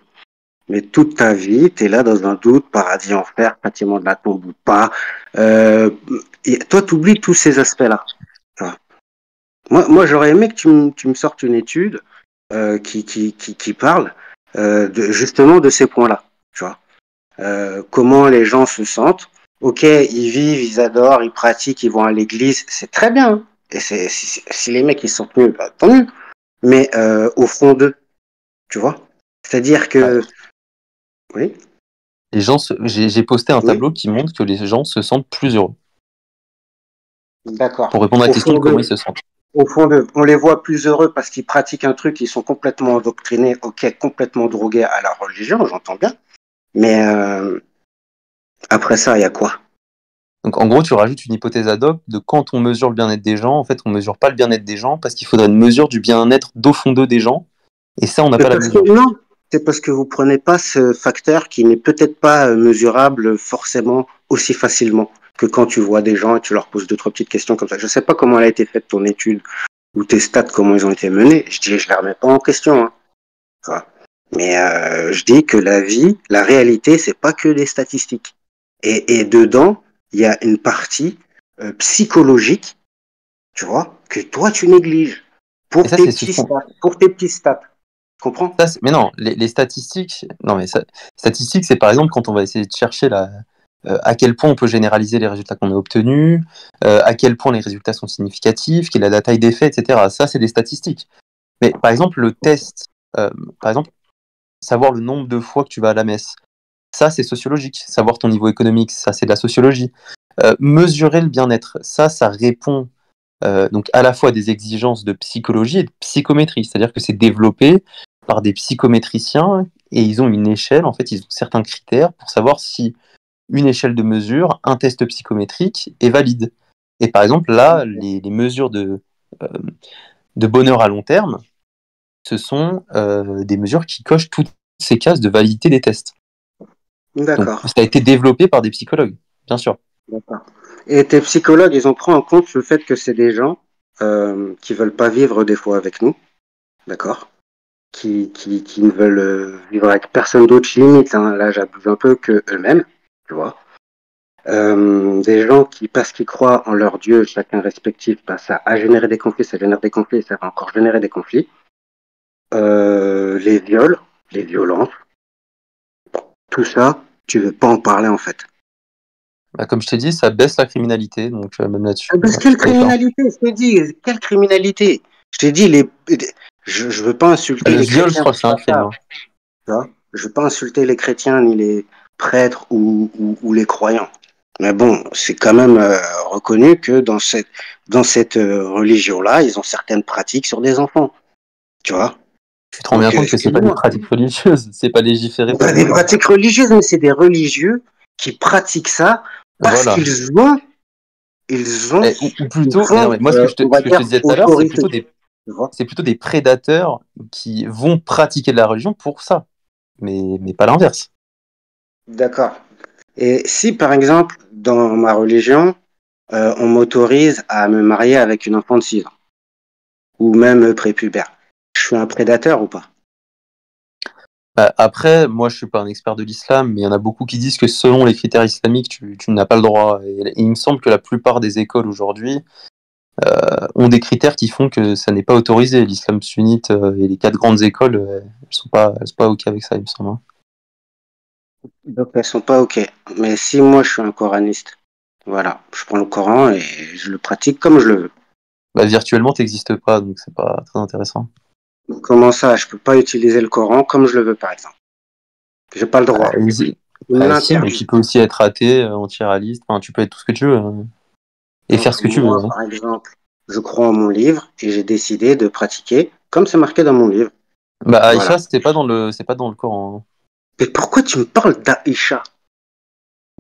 Mais toute ta vie, tu es là dans un doute, paradis, enfer, bâtiment de la tombe ou pas. Et toi, tu oublies tous ces aspects-là. Moi, j'aurais aimé que tu me sortes une étude qui parle justement de ces points-là. Tu vois, comment les gens se sentent. Ok, ils vivent, ils adorent, ils pratiquent, ils vont à l'église, c'est très bien. Hein. Et si les mecs ils se sentent mieux, bah, tant mieux. Mais au fond d'eux, tu vois. C'est-à-dire que, oui, Les gens, j'ai posté un oui, tableau qui montre que les gens se sentent plus heureux. d'accord. Pour répondre à la Au question de fond comment d'eux, ils se sentent. au fond d'eux, on les voit plus heureux parce qu'ils pratiquent un truc, ils sont complètement endoctrinés, ok, complètement drogués à la religion, j'entends bien. Mais après ça, il y a quoi? Donc en gros, tu rajoutes une hypothèse ad hoc de quand on mesure le bien-être des gens, en fait, on mesure pas le bien-être des gens parce qu'il faudrait une mesure du bien-être d'au fond d'eux des gens, et ça, on n'a C'est pas la parce que mesure. non, c'est parce que vous prenez pas ce facteur qui n'est peut-être pas mesurable forcément aussi facilement que quand tu vois des gens et tu leur poses deux, trois petites questions comme ça. Je sais pas comment elle a été faite ton étude ou tes stats, comment ils ont été menés. Je dis, je les remets pas en question. Hein. Enfin, mais je dis que la vie, la réalité, c'est pas que des statistiques. Et dedans, il y a une partie psychologique, tu vois, que toi tu négliges Et pour ça, tes c'est ce petits sont. stats, pour tes petits stats. Tu comprends? Mais non, les statistiques. Non, mais statistiques, c'est par exemple quand on va essayer de chercher à quel point on peut généraliser les résultats qu'on a obtenus, à quel point les résultats sont significatifs, quelle est la taille des faits, etc. Ça, c'est des statistiques. Mais par exemple, le test, par exemple, savoir le nombre de fois que tu vas à la messe, ça, c'est sociologique. Savoir ton niveau économique, ça, c'est de la sociologie. Mesurer le bien-être, ça répond donc à la fois à des exigences de psychologie et de psychométrie. C'est-à-dire que c'est développé par des psychométriciens et ils ont une échelle, en fait, ils ont certains critères pour savoir si une échelle de mesure, un test psychométrique est valide. Et par exemple, là, les mesures de bonheur à long terme, ce sont des mesures qui cochent toutes ces cases de validité des tests. Donc, D'accord. ça a été développé par des psychologues, bien sûr. D'accord. Et tes psychologues, ils ont pris en compte le fait que c'est des gens qui veulent pas vivre des fois avec nous, d'accord? Qui ne veulent vivre avec personne d'autre limite, hein, là j'abuse un peu que eux-mêmes, tu vois. Des gens qui, parce qu'ils croient en leur Dieu, chacun respectif, bah, ça a généré des conflits, ça génère des conflits, ça va encore générer des conflits. Les viols, les violences, tout ça, tu veux pas en parler en fait. Bah, comme je t'ai dit, ça baisse la criminalité, donc même là-dessus. Parce quelle criminalité, je t'ai dit, quelle criminalité? Je t'ai dit, je veux pas insulter Le les viol, je chrétiens. crois que c'est un crime. Hein. Tu vois, je veux pas insulter les chrétiens ni les prêtres ou les croyants. Mais bon, c'est quand même reconnu que dans cette religion-là, ils ont certaines pratiques sur des enfants. Tu vois? Tu te rends bien Donc, compte que c'est pas des excuse-moi. pratiques religieuses, c'est pas légiféré Pas par des l'État. pratiques religieuses, mais c'est des religieux qui pratiquent ça parce Voilà. ils Ou plutôt, mais non, font, mais moi, on va ce que je te dire, disais tout à l'heure, autorité. Tu vois? c'est plutôt des prédateurs qui vont pratiquer de la religion pour ça, mais pas l'inverse. D'accord. Et si, par exemple, dans ma religion, on m'autorise à me marier avec une enfant de 6 ans, ou même prépubère, je suis un prédateur ou pas? Après, moi, je suis pas un expert de l'islam, mais il y en a beaucoup qui disent que selon les critères islamiques, tu n'as pas le droit. Et il me semble que la plupart des écoles aujourd'hui ont des critères qui font que ça n'est pas autorisé. L'islam sunnite et les 4 grandes écoles, elles sont pas OK avec ça, il me semble. Hein. Donc elles sont pas OK. Mais si moi je suis un coraniste, voilà, je prends le Coran et je le pratique comme je le veux. Bah, virtuellement, t'existes pas, donc c'est pas très intéressant. Comment ça, je peux pas utiliser le Coran comme je le veux, par exemple? J'ai pas le droit. Il me Si, mais l'interdit. tu peux aussi être athée, anti-réaliste, enfin, tu peux être tout ce que tu veux et faire Donc ce que tu veux. moi, Hein. par exemple, je crois en mon livre et j'ai décidé de pratiquer comme c'est marqué dans mon livre. Bah, Voilà. Aïcha, c'est pas dans le Coran. Hein. Mais pourquoi tu me parles d'Aïcha?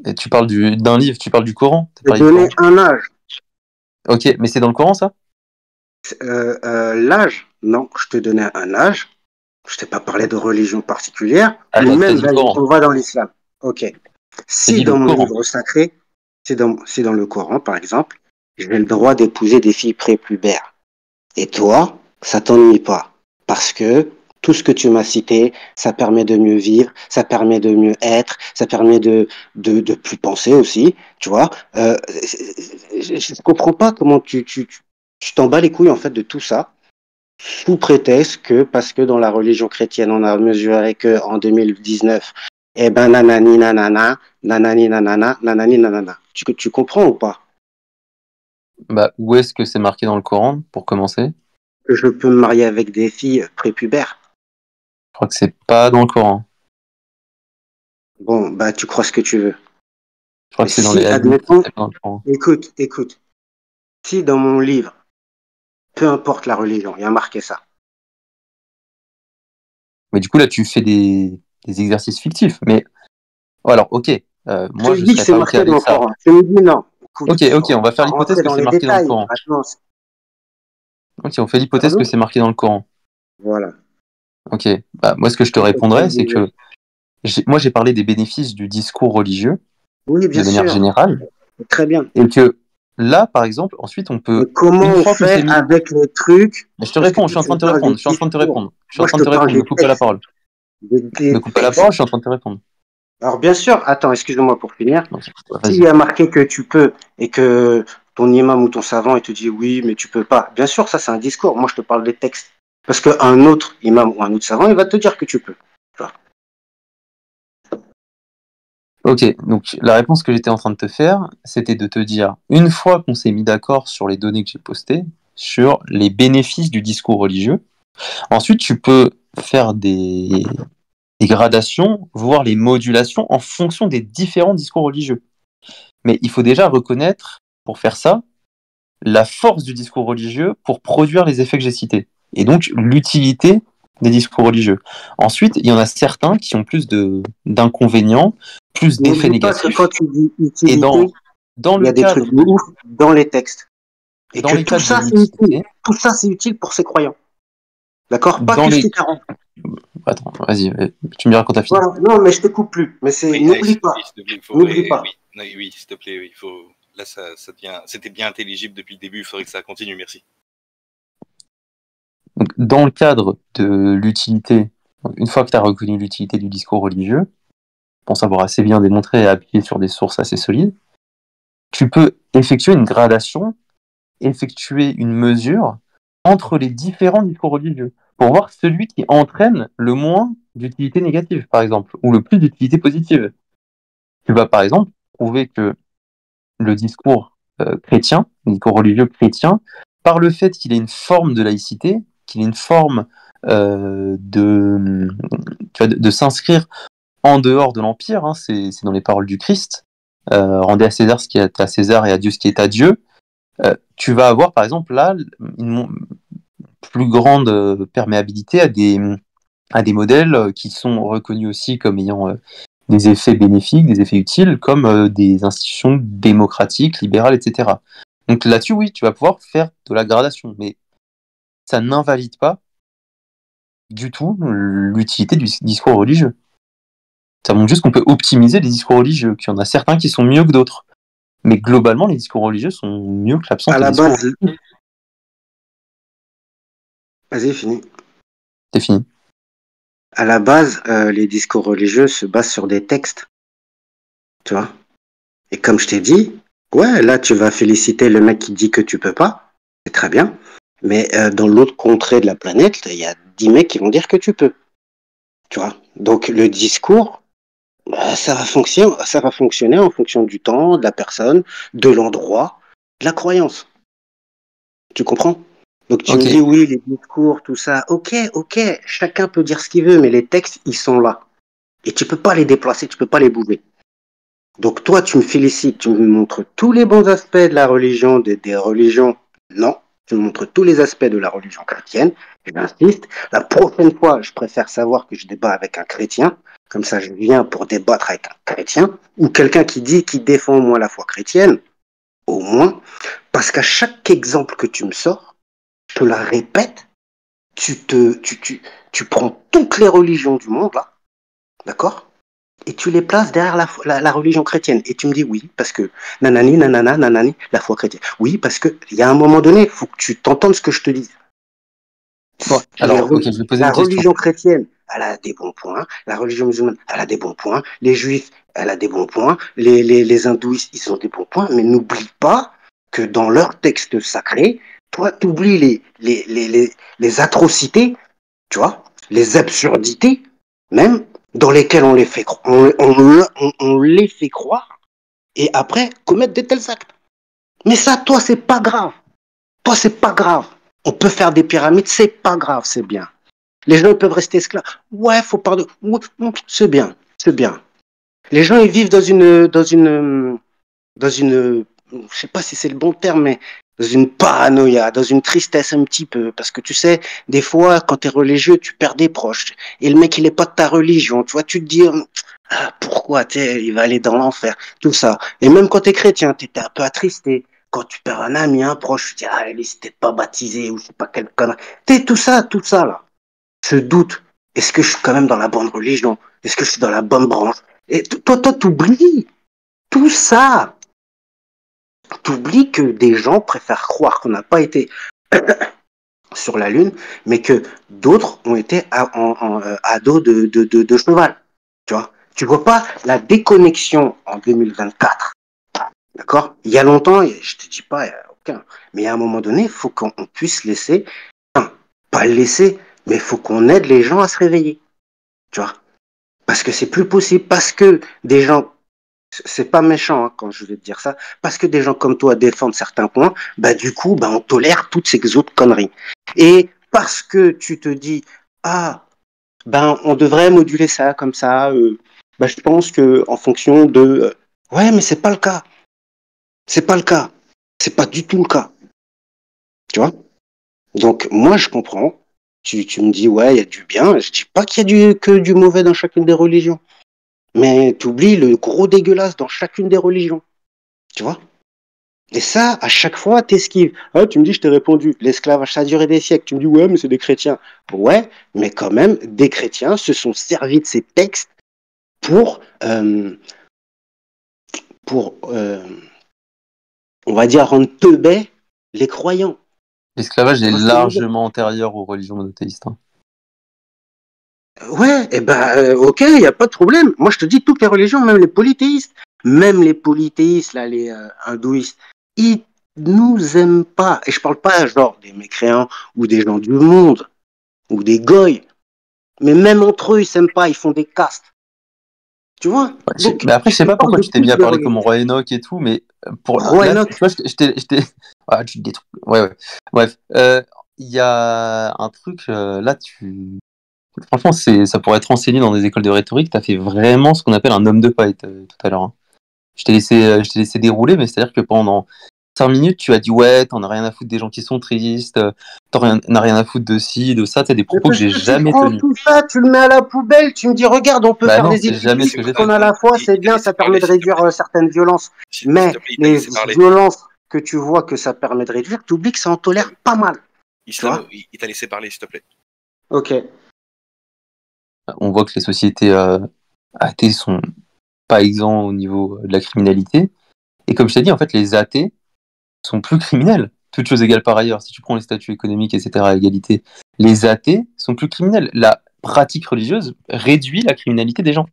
Et tu parles d'un livre, tu parles du Coran, t'as J'ai parlé du donné Coran. un âge. Ok, mais c'est dans le Coran ça? L'âge, non, je te donnais un âge. Je t'ai pas parlé de religion particulière, Ah, ou t'as même, dit le vas-y, Coran. on va dans l'islam. Ok. T'as Si dit dans le mon Coran. livre sacré, si dans le Coran, par exemple, j'ai le droit d'épouser des filles prépubères. Et toi, ça t'ennuie pas. Parce que tout ce que tu m'as cité, ça permet de mieux vivre, ça permet de mieux être, ça permet de plus penser aussi, tu vois. Je comprends pas comment tu t'en bats les couilles, en fait, de tout ça, sous prétexte que, parce que dans la religion chrétienne, on a mesuré que en 2019, eh ben, nanani nanana, nanani nanana, nanani nanana. Tu comprends ou pas? Bah, où est-ce que c'est marqué dans le Coran, pour commencer? Que je peux me marier avec des filles prépubères. Je crois que c'est pas dans le Coran. Bon, bah, tu crois ce que tu veux. Je crois Mais que c'est dans les si, hadiths, admettons, c'est pas dans le Coran. écoute, si dans mon livre, peu importe la religion, il y a marqué ça. Mais du coup, là, tu fais des exercices fictifs. Mais, alors, ok, Je moi, te je dis que serais c'est pas ok marqué dans avec le ça. Coran. Tu me dis non. Écoute, Ok, on on va va pas faire l'hypothèse rentrer que dans c'est les marqué dans le détails. Coran. Maintenant, Ok, on fait l'hypothèse que pardon? c'est marqué dans le Coran. Voilà. Ok, bah, moi, ce que je te Qu'est-ce que tu répondrais, me c'est disais? que moi, j'ai parlé des bénéfices du discours religieux Oui, de bien manière sûr. générale, Très bien. et que là, par exemple, ensuite, on Mais peut, comment une on fois qu'on fait s'est mis, avec les trucs? mais je te Parce que réponds, je toi, suis en tu train me de te parles des répondre, je suis en train de te discours. répondre, je suis en Moi, je train de te te parle répondre, des me coupe pas la textes. parole, Des me coupe pas la textes. parole, je suis en train de te répondre. Alors, bien sûr, attends, excuse-moi pour finir. Donc, S'il vas-y. y a marqué que tu peux et que ton imam ou ton savant il te dit oui, mais tu peux pas, bien sûr, ça c'est un discours. Moi, je te parle des textes. Parce qu'un autre imam ou un autre savant, il va te dire que tu peux. Tu vois. Ok, donc la réponse que j'étais en train de te faire, c'était de te dire, une fois qu'on s'est mis d'accord sur les données que j'ai postées, sur les bénéfices du discours religieux, ensuite tu peux faire des gradations, voire les modulations en fonction des différents discours religieux. Mais il faut déjà reconnaître, pour faire ça, la force du discours religieux pour produire les effets que j'ai cités. Et donc l'utilité des discours religieux. Ensuite, il y en a certains qui ont plus d'inconvénients, plus d'effets N'oublie pas que négatifs. quand tu dis Et utilité, dans il y le a des trucs cadre de de, ouf dans les textes. Et dans que les tout cadres de ça, c'est utile. l'utilité, Tout ça, c'est utile pour ces croyants. D'accord? Pas dans que ce les... qui t'arrange. Attends, vas-y, tu me diras quand t'as fini. Voilà. Non, mais je te coupe plus. Mais c'est, Oui, n'oublie pas. s'il te plaît, il faut. N'oublie pas. Oui, non, oui, s'il te plaît, oui, il faut. Là, ça devient. C'était bien intelligible depuis le début, il faudrait que ça continue, merci. Donc, dans le cadre de l'utilité, une fois que tu as reconnu l'utilité du discours religieux, pour savoir assez bien démontrer et appuyer sur des sources assez solides, tu peux effectuer une gradation, effectuer une mesure entre les différents discours religieux pour voir celui qui entraîne le moins d'utilité négative, par exemple, ou le plus d'utilité positive. Tu vas, par exemple, trouver que le discours chrétien, le discours religieux chrétien, par le fait qu'il ait une forme de laïcité, qu'il ait une forme de s'inscrire en dehors de l'Empire, hein, c'est dans les paroles du Christ, rendez à César ce qui est à César et à Dieu ce qui est à Dieu, tu vas avoir par exemple là une plus grande perméabilité à des modèles qui sont reconnus aussi comme ayant des effets bénéfiques, des effets utiles, comme des institutions démocratiques, libérales, etc. Donc là-dessus, oui, tu vas pouvoir faire de la gradation, mais ça n'invalide pas du tout l'utilité du discours religieux. Ça montre juste qu'on peut optimiser les discours religieux, qu'il y en a certains qui sont mieux que d'autres. Mais globalement, les discours religieux sont mieux que l'absence À de la discours base, religieux. vas-y, fini. C'est fini. À la base, les discours religieux se basent sur des textes, tu vois. Et comme je t'ai dit, ouais, là, tu vas féliciter le mec qui dit que tu peux pas, c'est très bien. Mais dans l'autre contrée de la planète, il y a 10 mecs qui vont dire que tu peux, tu vois. Donc le discours, ça va fonctionner en fonction du temps, de la personne, de l'endroit, de la croyance. Tu comprends? Donc tu me dis oui, les discours, tout ça, ok, chacun peut dire ce qu'il veut, mais les textes, ils sont là. Et tu peux pas les déplacer, tu peux pas les bouger. Donc toi, tu me félicites, tu me montres tous les bons aspects de la religion, des religions. Non, tu me montres tous les aspects de la religion chrétienne. J'insiste. La prochaine fois, je préfère savoir que je débat avec un chrétien. Comme ça, je viens pour débattre avec un chrétien ou quelqu'un qui défend au moins la foi chrétienne, au moins. Parce qu'à chaque exemple que tu me sors, je te la répète, tu prends toutes les religions du monde, là, d'accord? Et tu les places derrière la religion chrétienne. Et tu me dis oui, parce que nanani, nanana, nanani, la foi chrétienne. Oui, parce qu'il y a un moment donné, il faut que tu t'entendes ce que je te dis. Bon, alors, ok, je vais poser La une question. religion chrétienne, elle a des bons points. La religion musulmane, elle a des bons points. Les juifs, elle a des bons points. Les hindouistes, ils ont des bons points. Mais n'oublie pas que dans leur texte sacré, toi, tu oublies les atrocités, tu vois, les absurdités, même, dans lesquelles on les fait, on les fait croire, et après, commettre de tels actes. Mais ça, toi, c'est pas grave. Toi, c'est pas grave. On peut faire des pyramides, c'est pas grave, c'est bien. Les gens peuvent rester esclaves. Ouais, faut pardonner. C'est bien, c'est bien. Les gens, ils vivent je sais pas si c'est le bon terme, mais dans une paranoïa, dans une tristesse un petit peu. Parce que tu sais, des fois, quand tu es religieux, tu perds des proches. Et le mec, il est pas de ta religion. Tu vois, tu te dis, pourquoi, il va aller dans l'enfer. Tout ça. Et même quand tu es chrétien, tu es un peu attristé. Quand tu perds un ami, un proche, tu te dis, lui, c'était pas baptisé, ou je sais pas quelle connerie. Tout ça, là. Ce doute. Est-ce que je suis quand même dans la bonne religion? Est-ce que je suis dans la bonne branche? Et toi, t'oublies tout ça. T'oublies que des gens préfèrent croire qu'on n'a pas été sur la Lune, mais que d'autres ont été à dos de cheval. Tu vois? Tu vois pas la déconnexion en 2024. D'accord? Il y a longtemps, je te dis pas, il y a aucun. Mais à un moment donné, il faut qu'on puisse laisser, enfin, pas le laisser, mais il faut qu'on aide les gens à se réveiller. Tu vois? Parce que c'est plus possible, parce que des gens, c'est pas méchant hein, quand je vais te dire ça, parce que des gens comme toi défendent certains points, bah du coup, bah on tolère toutes ces autres conneries. Et parce que tu te dis, ben on devrait moduler ça comme ça, bah je pense que en fonction de, ouais, mais c'est pas le cas, c'est pas le cas, c'est pas du tout le cas, tu vois. Donc moi je comprends. Tu me dis ouais, il y a du bien. Je dis pas qu'il y a que du mauvais dans chacune des religions. Mais tu oublies le gros dégueulasse dans chacune des religions. Tu vois? Et ça, à chaque fois, t'esquives. Ah, tu me dis, je t'ai répondu, l'esclavage, ça a duré des siècles. Tu me dis, ouais, mais c'est des chrétiens. Ouais, mais quand même, des chrétiens se sont servis de ces textes pour, on va dire, rendre teubés les croyants. L'esclavage est largement antérieur aux religions monothéistes. Hein. Ouais, et ben, ok, il n'y a pas de problème. Moi, je te dis, toutes les religions, même les polythéistes, même les polythéistes, là, les hindouistes, ils nous aiment pas. Et je parle pas genre des mécréants ou des gens du monde ou des goys, mais même entre eux, ils s'aiment pas, ils font des castes. Tu vois? Donc, Mais après, je sais pas pourquoi tu t'es mis à parler comme Roi Enoch et tout, mais Roi là, Enoch. tu vois, Ah, tu des trucs. Ouais. Bref, il y a un truc là, franchement, ça pourrait être enseigné dans des écoles de rhétorique. T'as fait vraiment ce qu'on appelle un homme de fight tout à l'heure, hein. Je t'ai laissé dérouler, mais c'est-à-dire que pendant 5 minutes, tu as dit ouais, t'en as rien à foutre des gens qui sont tristes, t'en as rien à foutre de ci, de ça, t'as des propos que j'ai jamais Tu prends tenus. tout ça, tu le mets à la poubelle, tu me dis regarde, on peut Bah faire non, des c'est études jamais ce que j'ai qu'on fait. a à la fois, c'est bien, ça permet de réduire certaines violences. Mais les violences que tu vois que ça permet de réduire, tu oublies que ça en tolère pas mal. Islam, il t'a laissé parler, s'il te plaît. Ok. On voit que les sociétés athées sont pas exempts au niveau de la criminalité. Et comme je t'ai dit, en fait, les athées sont plus criminels. Toutes choses égales par ailleurs, si tu prends les statuts économiques, etc., à égalité, les athées sont plus criminels. La pratique religieuse réduit la criminalité des gens.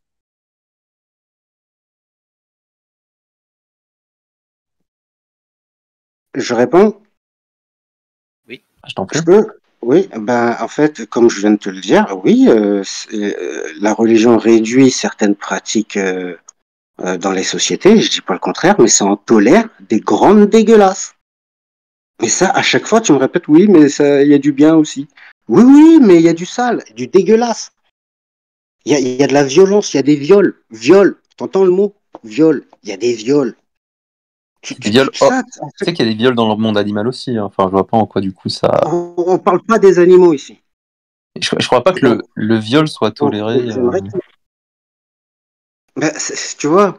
Je réponds? Oui. Je t'en prie. Je peux? Oui, ben, en fait, comme je viens de te le dire, oui, la religion réduit certaines pratiques dans les sociétés, je dis pas le contraire, mais ça en tolère des grandes dégueulasses. Et ça, à chaque fois, tu me répètes, oui, mais ça, il y a du bien aussi. Oui, mais il y a du sale, du dégueulasse. Il y a de la violence, il y a des viols. Viol, t'entends le mot? Viol, il y a des viols. Des viols. Tu sais qu'il y a des viols dans le monde animal aussi, hein. Enfin, je vois pas en quoi du coup ça. On parle pas des animaux ici. Je crois pas que le viol soit toléré. Ben, tu vois,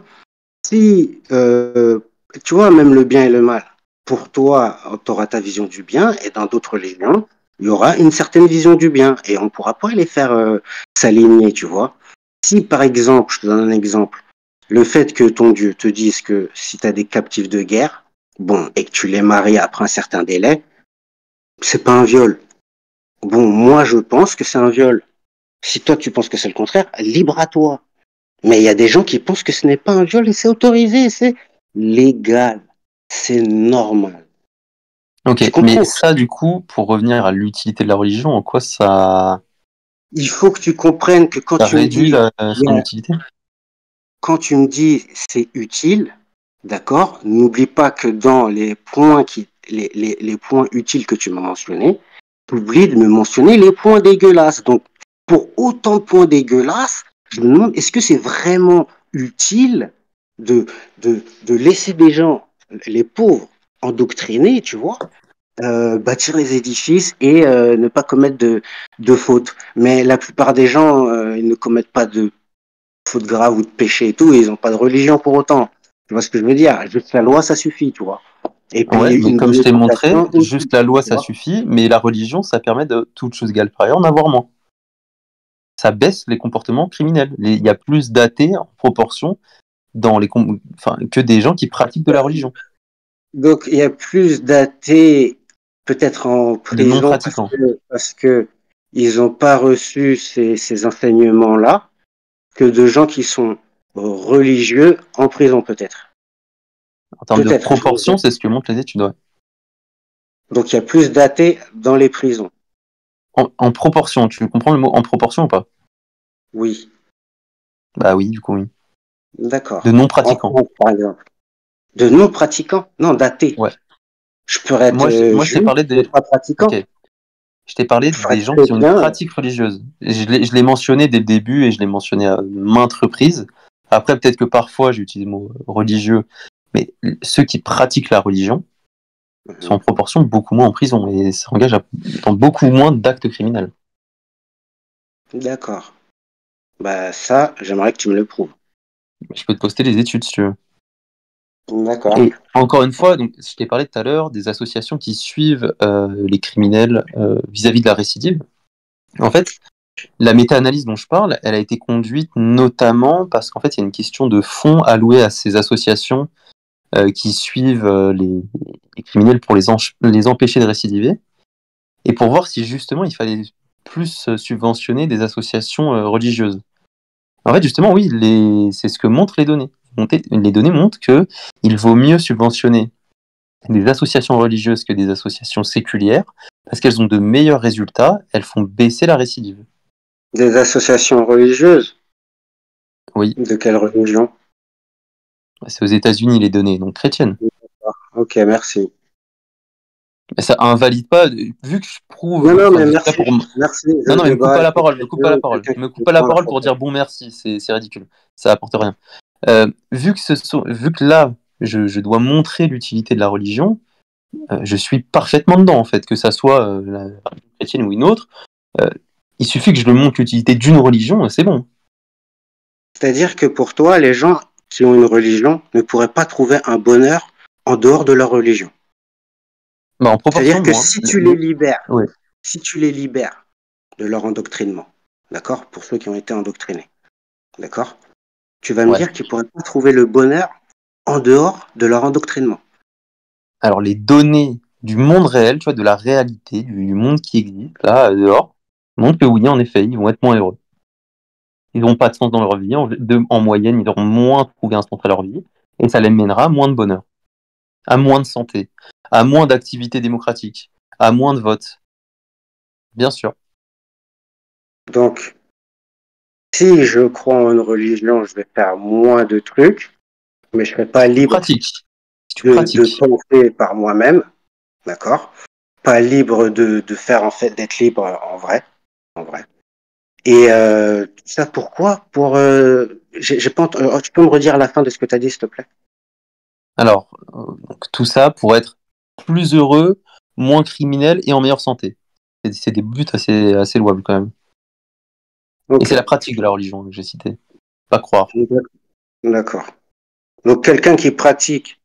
si tu vois même le bien et le mal, pour toi, tu auras ta vision du bien, et dans d'autres religions, il y aura une certaine vision du bien, et on ne pourra pas les faire s'aligner, tu vois. Si par exemple, je te donne un exemple, le fait que ton Dieu te dise que si tu as des captifs de guerre, bon, et que tu les maries après un certain délai, c'est pas un viol. Bon, moi je pense que c'est un viol. Si toi tu penses que c'est le contraire, libre à toi. Mais il y a des gens qui pensent que ce n'est pas un viol et c'est autorisé, c'est légal, c'est normal. Ok, mais ça, du coup, pour revenir à l'utilité de la religion, en quoi ça. Il faut que tu comprennes que quand ça tu me réduit dis. son utilité. Quand tu me dis c'est utile, d'accord, n'oublie pas que dans les points les points utiles que tu m'as mentionnés, tu oublies de me mentionner les points dégueulasses. Donc, pour autant de points dégueulasses, je me demande, est-ce que c'est vraiment utile de laisser des gens, les pauvres, endoctrinés, tu vois, bâtir les édifices et ne pas commettre de fautes. Mais la plupart des gens, ils ne commettent pas de fautes graves ou de péché et tout, et ils n'ont pas de religion pour autant. Tu vois ce que je veux dire? Juste la loi, ça suffit, tu vois. Et puis, Ouais, mais comme je t'ai montré, juste la loi, ça vois. suffit, mais la religion, ça permet de, toute chose égale par ailleurs, en avoir moins. Ça baisse les comportements criminels. Il y a plus d'athées en proportion que des gens qui pratiquent de la religion. Donc, il y a plus d'athées peut-être en De prison non-pratiquants. parce que ils n'ont pas reçu ces enseignements-là que de gens qui sont religieux en prison, peut-être. En termes de proportion, c'est ce que montrent les études. Ouais. Donc, il y a plus d'athées dans les prisons. En proportion, tu comprends le mot en proportion ou pas? Oui. Bah oui, du coup, oui. D'accord. De non-pratiquants. Par exemple. De non-pratiquants? Non, d'athées. Ouais. Je pourrais être Moi, je t'ai parlé des. pas pratiquant. Ok. Je t'ai parlé des gens qui ont une pratique religieuse. Je l'ai mentionné dès le début et je l'ai mentionné à maintes reprises. Après, peut-être que parfois, j'utilise le mot religieux, mais ceux qui pratiquent la religion sont en proportion beaucoup moins en prison et s'engagent dans beaucoup moins d'actes criminels. D'accord. Bah ça, j'aimerais que tu me le prouves. Je peux te poster les études si tu veux. D'accord. Et encore une fois, donc, je t'ai parlé tout à l'heure des associations qui suivent les criminels vis-à-vis de la récidive. En fait, la méta-analyse dont je parle, elle a été conduite notamment parce qu'en fait, il y a une question de fonds alloués à ces associations qui suivent les criminels pour les empêcher de récidiver, et pour voir si justement il fallait plus subventionner des associations religieuses. En fait, justement, oui, c'est ce que montrent les données. les données montrent que il vaut mieux subventionner des associations religieuses que des associations séculières, parce qu'elles ont de meilleurs résultats, elles font baisser la récidive. Des associations religieuses? Oui, De quelle religion? c'est aux États-Unis les données, donc chrétiennes. Ok, merci. Mais ça invalide pas, vu que je prouve. Non, Enfin, mais déjà merci. Merci. non, non, mais me coupe pas la parole, me coupe pas la Quelqu'un parole. qui Me coupe pas la comprend la parole pour parole. dire bon merci, c'est ridicule. Ça apporte rien. Vu que là, je dois montrer l'utilité de la religion, je suis parfaitement dedans, en fait, que ça soit la religion chrétienne ou une autre. Euh, il suffit que je le montre l'utilité d'une religion, c'est bon. C'est-à-dire que pour toi, les gens qui ont une religion ne pourraient pas trouver un bonheur en dehors de leur religion. Bah, en proportion, C'est-à-dire que moins. Ouais. si tu les libères de leur endoctrinement, d'accord, pour ceux qui ont été endoctrinés, d'accord, tu vas me Ouais. dire qu'ils ne pourraient pas trouver le bonheur en dehors de leur endoctrinement. Alors, les données du monde réel, tu vois, de la réalité, du monde qui existe, là, dehors, montrent que oui, en effet, ils vont être moins heureux. Ils n'auront pas de sens dans leur vie. En moyenne, ils auront moins trouvé un sens à leur vie. Et ça les mènera à moins de bonheur, à moins de santé, à moins d'activités démocratiques, à moins de votes. Bien sûr. Donc, si je crois en une religion, je vais faire moins de trucs, mais je ne serai pas libre Pratique. Si tu de pratiques. penser par moi-même, d'accord? Pas libre de faire en fait d'être libre en vrai. Et tout ça pourquoi? Pour j'ai pas tu peux me redire la fin de ce que tu as dit s'il te plaît? Alors, donc, tout ça pour être plus heureux, moins criminel et en meilleure santé. C'est des buts assez louables quand même. Et Ok, c'est la pratique de la religion que j'ai cité. Pas croire. d'accord. Donc quelqu'un qui pratique,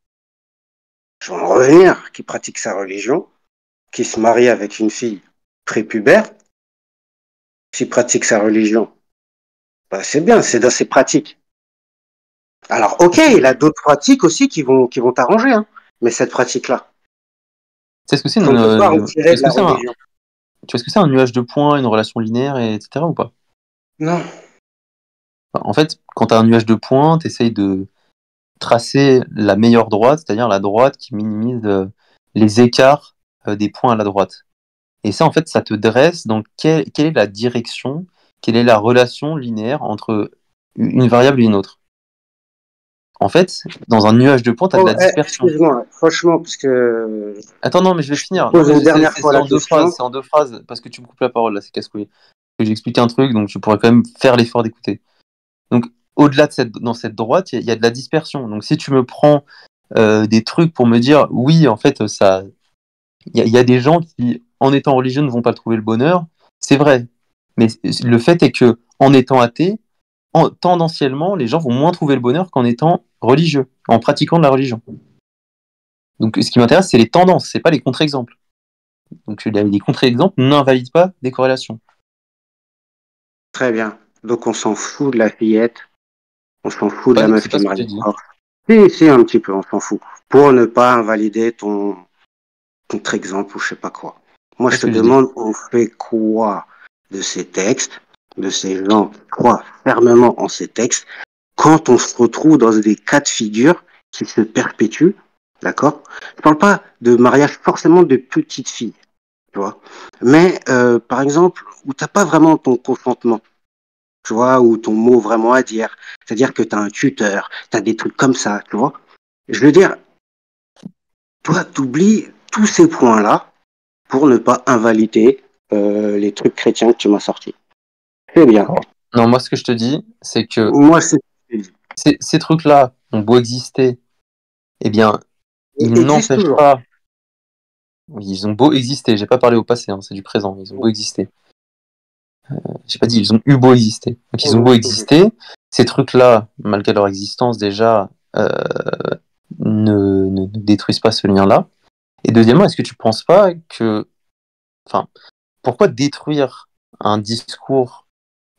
je vais en revenir, qui pratique sa religion, qui se marie avec une fille prépubère, qui pratique sa religion, bah, c'est bien, c'est dans ses pratiques. Alors ok, il a d'autres pratiques aussi qui vont t'arranger, hein, mais cette pratique-là, Tu sais ce que c'est qu'on ne peut pas retirer de la religion. tu vois ce que c'est un nuage de points, une relation linéaire, etc. ou pas? Non. Enfin, en fait, quand tu as un nuage de points, tu essayes de tracer la meilleure droite, c'est-à-dire la droite qui minimise les écarts des points à la droite. Et ça, en fait, ça te dresse dans quelle est la direction, quelle est la relation linéaire entre une variable et une autre. En fait, dans un nuage de points, tu as de Oh, la dispersion. excuse-moi, franchement, parce que Attends, non, mais je vais je te finir. Non, pose mais une dernière fois c'est la en deux phrases, question. c'est en deux phrases, parce que tu me coupes la parole, là, c'est casse-couille. J'explique un truc, donc tu pourrais quand même faire l'effort d'écouter. Donc, au-delà de dans cette droite, il y a de la dispersion. Donc, si tu me prends des trucs pour me dire, oui, en fait, il y a des gens qui, en étant religieux, ne vont pas trouver le bonheur, c'est vrai. Mais le fait est que, en étant athée, tendanciellement, les gens vont moins trouver le bonheur qu'en étant religieux, en pratiquant de la religion. Donc, ce qui m'intéresse, c'est les tendances, c'est pas les contre-exemples. Donc, les contre-exemples n'invalident pas des corrélations. Très bien. Donc on s'en fout de la fillette, on s'en fout de la meuf C'est pas qui ce que marie j'ai dit. fort. Si, un petit peu, on s'en fout. Pour ne pas invalider ton contre-exemple ou je sais pas quoi. Moi, C'est je ce te que j'ai dit. demande, on fait quoi de ces textes, de ces gens qui croient fermement en ces textes, quand on se retrouve dans des cas de figure qui se perpétuent, d'accord? Je parle pas de mariage forcément de petites filles, tu vois. Mais par exemple, où t'as pas vraiment ton consentement, tu vois, ou ton mot vraiment à dire. C'est-à-dire que tu as un tuteur, tu as des trucs comme ça, tu vois. Je veux dire, toi, tu oublies tous ces points-là pour ne pas invalider les trucs chrétiens que tu m'as sortis. C'est bien. Non, moi, ce que je te dis, c'est que Moi, c'est ces trucs-là ont beau exister, eh bien, ils existe n'empêchent toujours. pas. Oui, ils ont beau exister, j'ai pas parlé au passé, hein, c'est du présent, ils ont beau exister. J'ai pas dit ils ont eu beau exister. Donc ils ont beau exister, ces trucs-là, malgré leur existence déjà, ne détruisent pas ce lien-là. Et deuxièmement, est-ce que tu penses pas que, enfin, pourquoi détruire un discours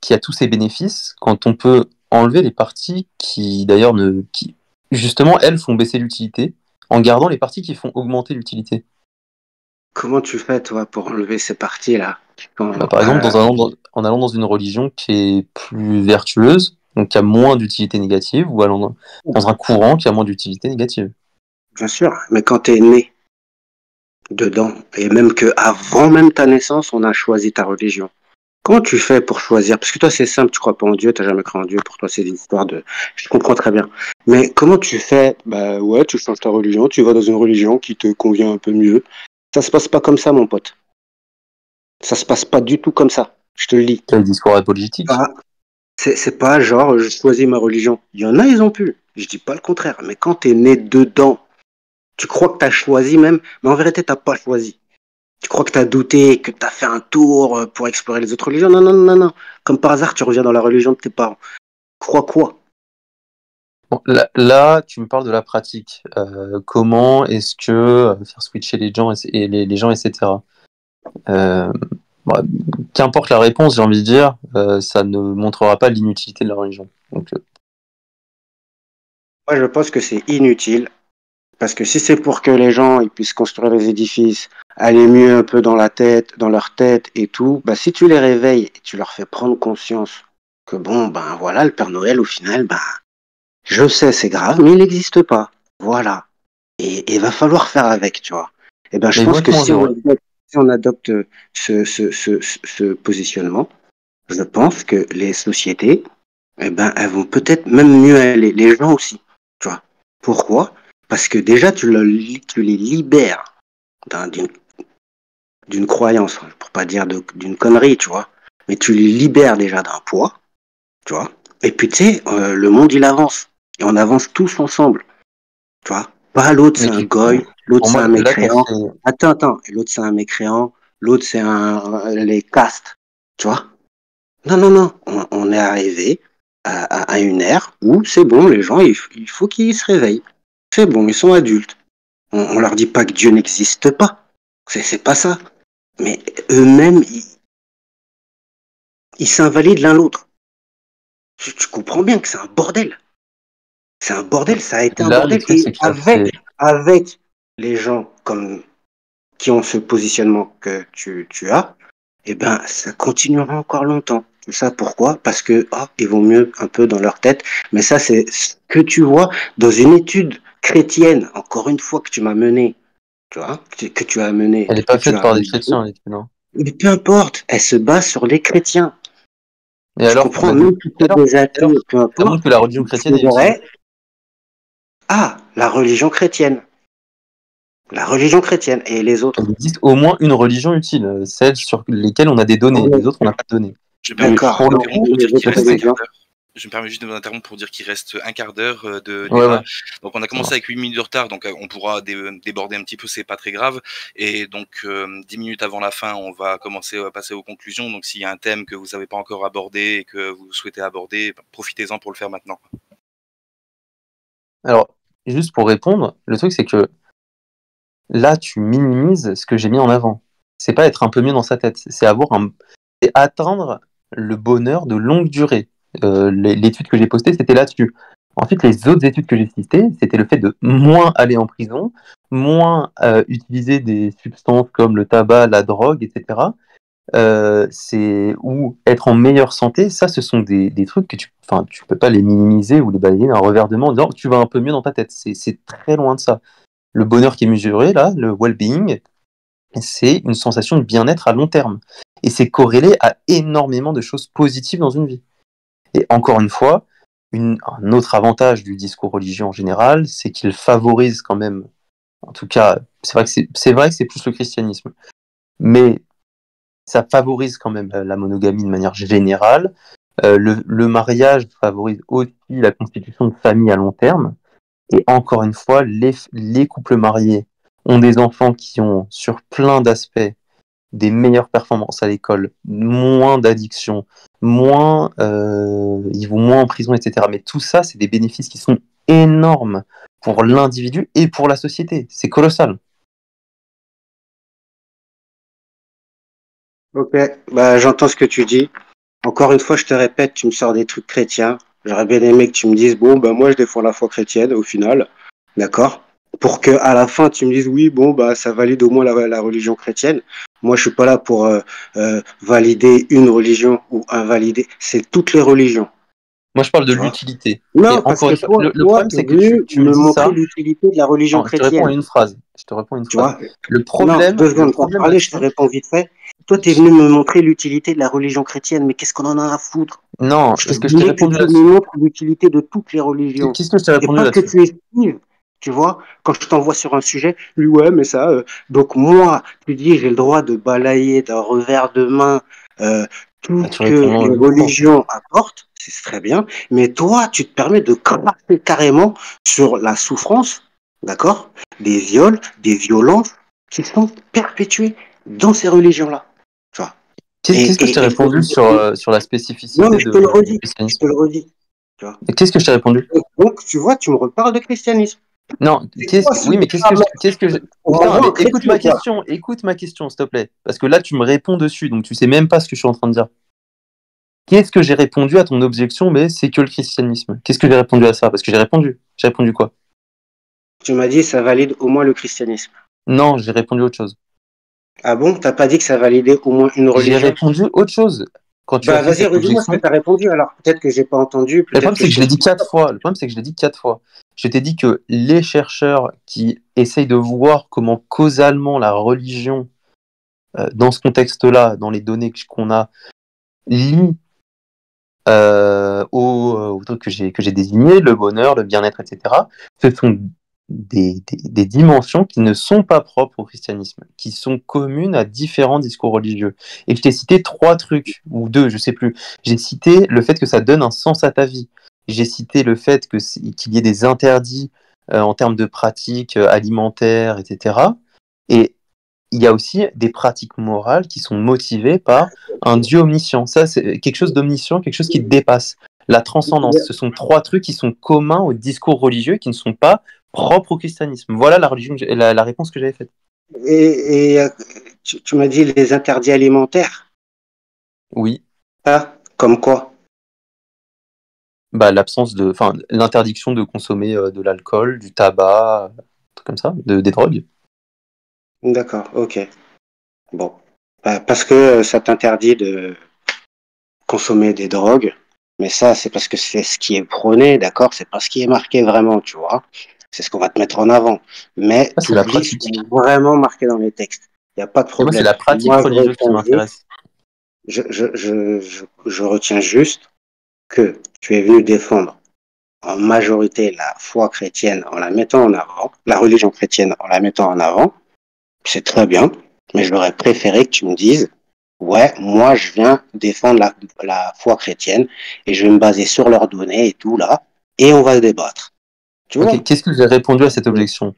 qui a tous ses bénéfices quand on peut enlever les parties qui, d'ailleurs, qui, justement, elles font baisser l'utilité, en gardant les parties qui font augmenter l'utilité? Comment tu fais, toi, pour enlever ces parties-là? Bah, par exemple, en allant dans une religion qui est plus vertueuse, donc il y a moins d'utilité négative, ou allant dans un courant qui a moins d'utilité négative. Bien sûr, mais quand tu es né dedans, et même que avant même ta naissance, on a choisi ta religion. Comment tu fais pour choisir? Parce que toi, c'est simple, tu crois pas en Dieu, t'as jamais cru en Dieu, pour toi, c'est des histoires de... Je comprends très bien. Mais comment tu fais? Bah ouais, tu changes ta religion, tu vas dans une religion qui te convient un peu mieux. Ça se passe pas comme ça, mon pote. Ça se passe pas du tout comme ça. Je te le dis. C'est le discours apologétique. Ah, c'est pas genre, je choisis ma religion. Il y en a, ils ont pu. Je dis pas le contraire. Mais quand t'es né dedans, tu crois que t'as choisi même, mais en vérité, t'as pas choisi. Tu crois que tu as douté, que tu as fait un tour pour explorer les autres religions? Non, non, non, non. Comme par hasard, tu reviens dans la religion de tes parents. Crois quoi? Bon, là, tu me parles de la pratique. Comment est-ce que faire switcher les gens, et les gens, etc. Euh, bah, qu'importe la réponse, j'ai envie de dire, ça ne montrera pas l'inutilité de la religion. Donc, Moi, je pense que c'est inutile. Parce que si c'est pour que les gens ils puissent construire des édifices, aller mieux un peu dans la tête, dans leur tête et tout, bah, si tu les réveilles et tu leur fais prendre conscience que bon, ben voilà, le Père Noël, au final, ben, je sais, c'est grave, mais il n'existe pas. Voilà. Et va falloir faire avec, tu vois. Et ben, je mais ils vont pense être que moins heureux. si on adopte ce positionnement, je pense que les sociétés, eh ben, elles vont peut-être même mieux aller. Les gens aussi, tu vois. Pourquoi? Parce que déjà, tu les libères d'une croyance, pour pas dire d'une connerie, tu vois. Mais tu les libères déjà d'un poids, tu vois. Et puis, tu sais, le monde, il avance. Et on avance tous ensemble, tu vois. Pas l'autre, Mais c'est un du coup, goy, l'autre, pour c'est moi, un là, t'as mécréant. fait... Attends, l'autre, c'est un mécréant, l'autre, c'est les castes, tu vois. Non, non, non. On est arrivé à une ère où c'est bon, les gens, il faut qu'ils se réveillent. C'est bon, ils sont adultes. On leur dit pas que Dieu n'existe pas. C'est pas ça. Mais eux-mêmes, ils s'invalident l'un l'autre. Tu comprends bien que c'est un bordel. C'est un bordel, ça a été un Là, le bordel. truc, Et c'est que là, c'est... avec les gens comme qui ont ce positionnement que tu as, eh ben, ça continuera encore longtemps. Et ça, pourquoi? Parce que ils vont mieux un peu dans leur tête. Mais ça, c'est ce que tu vois dans une étude chrétienne, encore une fois, que tu m'as menée, tu vois, que tu as menée, Elle n'est que pas tu faite as par des réalisée. chrétiens, l'étude, hein. Mais peu importe, elle se base sur les chrétiens. Et Tu alors, comprends, bah, même si et c'est alors, des et alors, athées, peu ça montre importe, que la religion je chrétienne te est utile. dirais, la religion chrétienne. La religion chrétienne et les Il autres. existe au moins une religion utile, celle sur lesquelles on a des données. Les Ouais, autres, on n'a pas de données. Je me permets Et juste d'accord. de pour vous le Donc, interrompre coup, pour dire les qu'il autres reste un quart religions. d'heure. Je me permets juste de vous interrompre pour dire qu'il reste un quart d'heure de ouais, débat. ouais, Donc on a ça commencé marche. avec 8 minutes de retard, donc on pourra déborder un petit peu, c'est pas très grave. Et donc 10 minutes avant la fin, on va commencer à passer aux conclusions. Donc s'il y a un thème que vous n'avez pas encore abordé et que vous souhaitez aborder, profitez-en pour le faire maintenant. Alors, juste pour répondre, le truc, c'est que là, tu minimises ce que j'ai mis en avant. C'est pas être un peu mieux dans sa tête, c'est atteindre le bonheur de longue durée. L'étude que j'ai postée, c'était là-dessus. Ensuite, les autres études que j'ai citées, c'était le fait de moins aller en prison, moins utiliser des substances comme le tabac, la drogue, etc. Ou être en meilleure santé. Ça, ce sont des trucs que tu peux pas les minimiser ou les balayer d'un revers de main en disant tu vas un peu mieux dans ta tête. C'est très loin de ça. Le bonheur qui est mesuré, là, le well-being, c'est une sensation de bien-être à long terme. Et c'est corrélé à énormément de choses positives dans une vie. Et encore une fois, un autre avantage du discours religieux en général, c'est qu'il favorise quand même, en tout cas, c'est vrai que c'est plus le christianisme, mais ça favorise quand même la monogamie de manière générale. Le mariage favorise aussi la constitution de familles à long terme. Et encore une fois, les couples mariés ont des enfants qui ont, sur plein d'aspects, des meilleures performances à l'école, moins d'addictions, ils vont moins en prison, etc. Mais tout ça, c'est des bénéfices qui sont énormes pour l'individu et pour la société. C'est colossal. Ok, bah, j'entends ce que tu dis. Encore une fois, je te répète, tu me sors des trucs chrétiens. J'aurais bien aimé que tu me dises, bon, bah, moi, je défends la foi chrétienne au final. D'accord? Pour que à la fin, tu me dises, oui, bon, bah, ça valide au moins la religion chrétienne. Moi, je suis pas là pour valider une religion ou invalider. C'est toutes les religions. Moi, je parle de Tu vois? l'utilité. Non, Et parce encore que une fois, toi, le toi, problème, tu es c'est que venu tu me me dis montrer ça. l'utilité de la religion Non, je te réponds à chrétienne. une phrase. Je te réponds à une Tu phrase. vois? Le Non, problème, deux le secondes, t'as problème parlé, je te là-dessus. réponds vite fait. Toi, tu es venu me montrer l'utilité de la religion chrétienne, mais qu'est-ce qu'on en a à foutre? Non, Je te est-ce que je t'ai voulais que répondu tu me là-dessus? montres l'utilité de toutes les religions. Qu'est-ce que je t'ai Et répondu pas que là-dessus? tu estimes, tu vois, quand je t'envoie sur un sujet, oui, ouais, mais ça. Donc, moi, tu dis, j'ai le droit de balayer d'un revers de main euh, tout Bah, tu ce que réponds les uniquement. religions apportent, c'est très bien. Mais toi, tu te permets de cracher carrément sur la souffrance, d'accord, des viols, des violences qui sont perpétuées dans ces religions-là. Tu vois. Qu'est-ce que je t'ai répondu sur la Non, spécificité mais je te le du redis, je christianisme? te le redis. Tu vois. Et qu'est-ce que je t'ai répondu? Donc, tu vois, tu me reparles de christianisme. Non, C'est quoi ce oui, mais On putain, m'envoie mais en crédit ou quoi? écoute ma question, s'il te plaît. Parce que là, tu me réponds dessus, donc tu sais même pas ce que je suis en train de dire. Qu'est-ce que j'ai répondu à ton objection, mais c'est que le christianisme? Qu'est-ce que j'ai répondu à ça? Parce que j'ai répondu. J'ai répondu quoi? Tu m'as dit ça valide au moins le christianisme. Non, j'ai répondu autre chose. Ah bon? T'as pas dit que ça validait au moins une J'ai religion? répondu autre chose. Quand tu as Bah fait vas-y, cette redis-moi ce que objection, t'as répondu alors. Peut-être que j'ai pas entendu, le peut-être problème, que c'est que je je t'ai l'ai dit dit. 4 fois. Le problème, c'est que je l'ai dit 4 fois. Je t'ai dit que les chercheurs qui essayent de voir comment causalement la religion, dans ce contexte-là, dans les données qu'on a, lie aux trucs que j'ai désignés, le bonheur, le bien-être, etc., ce sont des dimensions qui ne sont pas propres au christianisme, qui sont communes à différents discours religieux. Et je t'ai cité 3 trucs, ou 2, je sais plus. J'ai cité le fait que ça donne un sens à ta vie. J'ai cité le fait qu'il y ait des interdits en termes de pratiques alimentaires, etc. Et il y a aussi des pratiques morales qui sont motivées par un Dieu omniscient. Ça, c'est quelque chose d'omniscient, quelque chose qui te dépasse. La transcendance, ce sont 3 trucs qui sont communs au discours religieux, qui ne sont pas propres au christianisme. Voilà la réponse que j'avais faite. Tu m'as dit les interdits alimentaires. Oui, Ah, comme quoi? bah, l'interdiction de consommer de l'alcool, du tabac, trucs comme ça, des drogues. D'accord, ok. Bon. Bah, parce que ça t'interdit de consommer des drogues. Mais ça, c'est parce que c'est ce qui est prôné, d'accord? C'est pas ce qui est marqué vraiment, tu vois. C'est ce qu'on va te mettre en avant. Mais Ça, tu c'est la oublies ce pratique. qui est vraiment marqué dans les textes. Il n'y a pas de Et moi, c'est problème. la pratique Moi, religieuse qui m'intéresse. je retiens juste que tu es venu défendre en majorité la foi chrétienne en la mettant en avant, la religion chrétienne en la mettant en avant. C'est très bien, mais j'aurais préféré que tu me dises, ouais, moi je viens défendre la foi chrétienne et je vais me baser sur leurs données et tout là, et on va débattre. Tu vois? Ok, qu'est-ce que j'ai répondu à cette objection?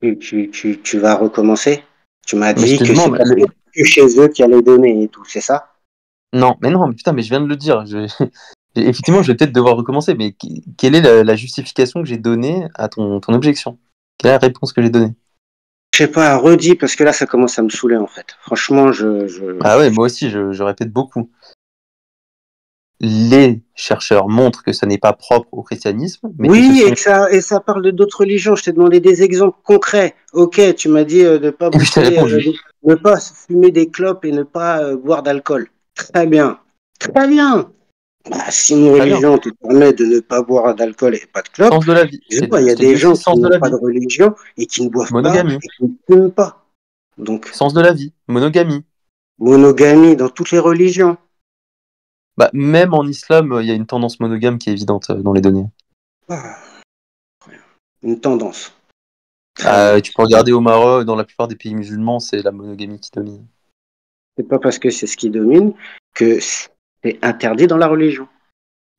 Tu vas recommencer? Tu m'as Mais je dit te que c'est demande, parce que tu chez eux qu'il y a les données et tout, c'est ça? non, mais putain, mais je viens de le dire. Effectivement, je vais peut-être devoir recommencer, mais quelle est la justification que j'ai donnée à ton objection? Quelle est la réponse que j'ai donnée? Je sais pas, redis parce que là ça commence à me saouler en fait. Franchement, Ah ouais, moi aussi, je répète beaucoup. Les chercheurs montrent que ça n'est pas propre au christianisme, mais que ce Oui, sont... et ça parle de d'autres religions. Je t'ai demandé des exemples concrets. Ok, tu m'as dit de pas Et je t'ai bouffer, répondu. ne pas fumer des clopes et ne pas boire d'alcool. Très bien. Très bien. Bah, si une Très bien. religion te permet de ne pas boire d'alcool et pas de clopes, Sens de la vie. je sais pas, il y Je a t'ai des dit aussi gens qui sens de n'ont la pas de vie. religion et qui ne boivent pas Monogamie. et qui ne fument pas. Donc, Sens de la vie. Monogamie. monogamie dans toutes les religions. Bah, même en islam, il y a une tendance monogame qui est évidente dans les données. Ah, une tendance. Très bien. Tu peux regarder au Maroc, dans la plupart des pays musulmans, c'est la monogamie qui domine. C'est pas parce que c'est ce qui domine que c'est interdit dans la religion.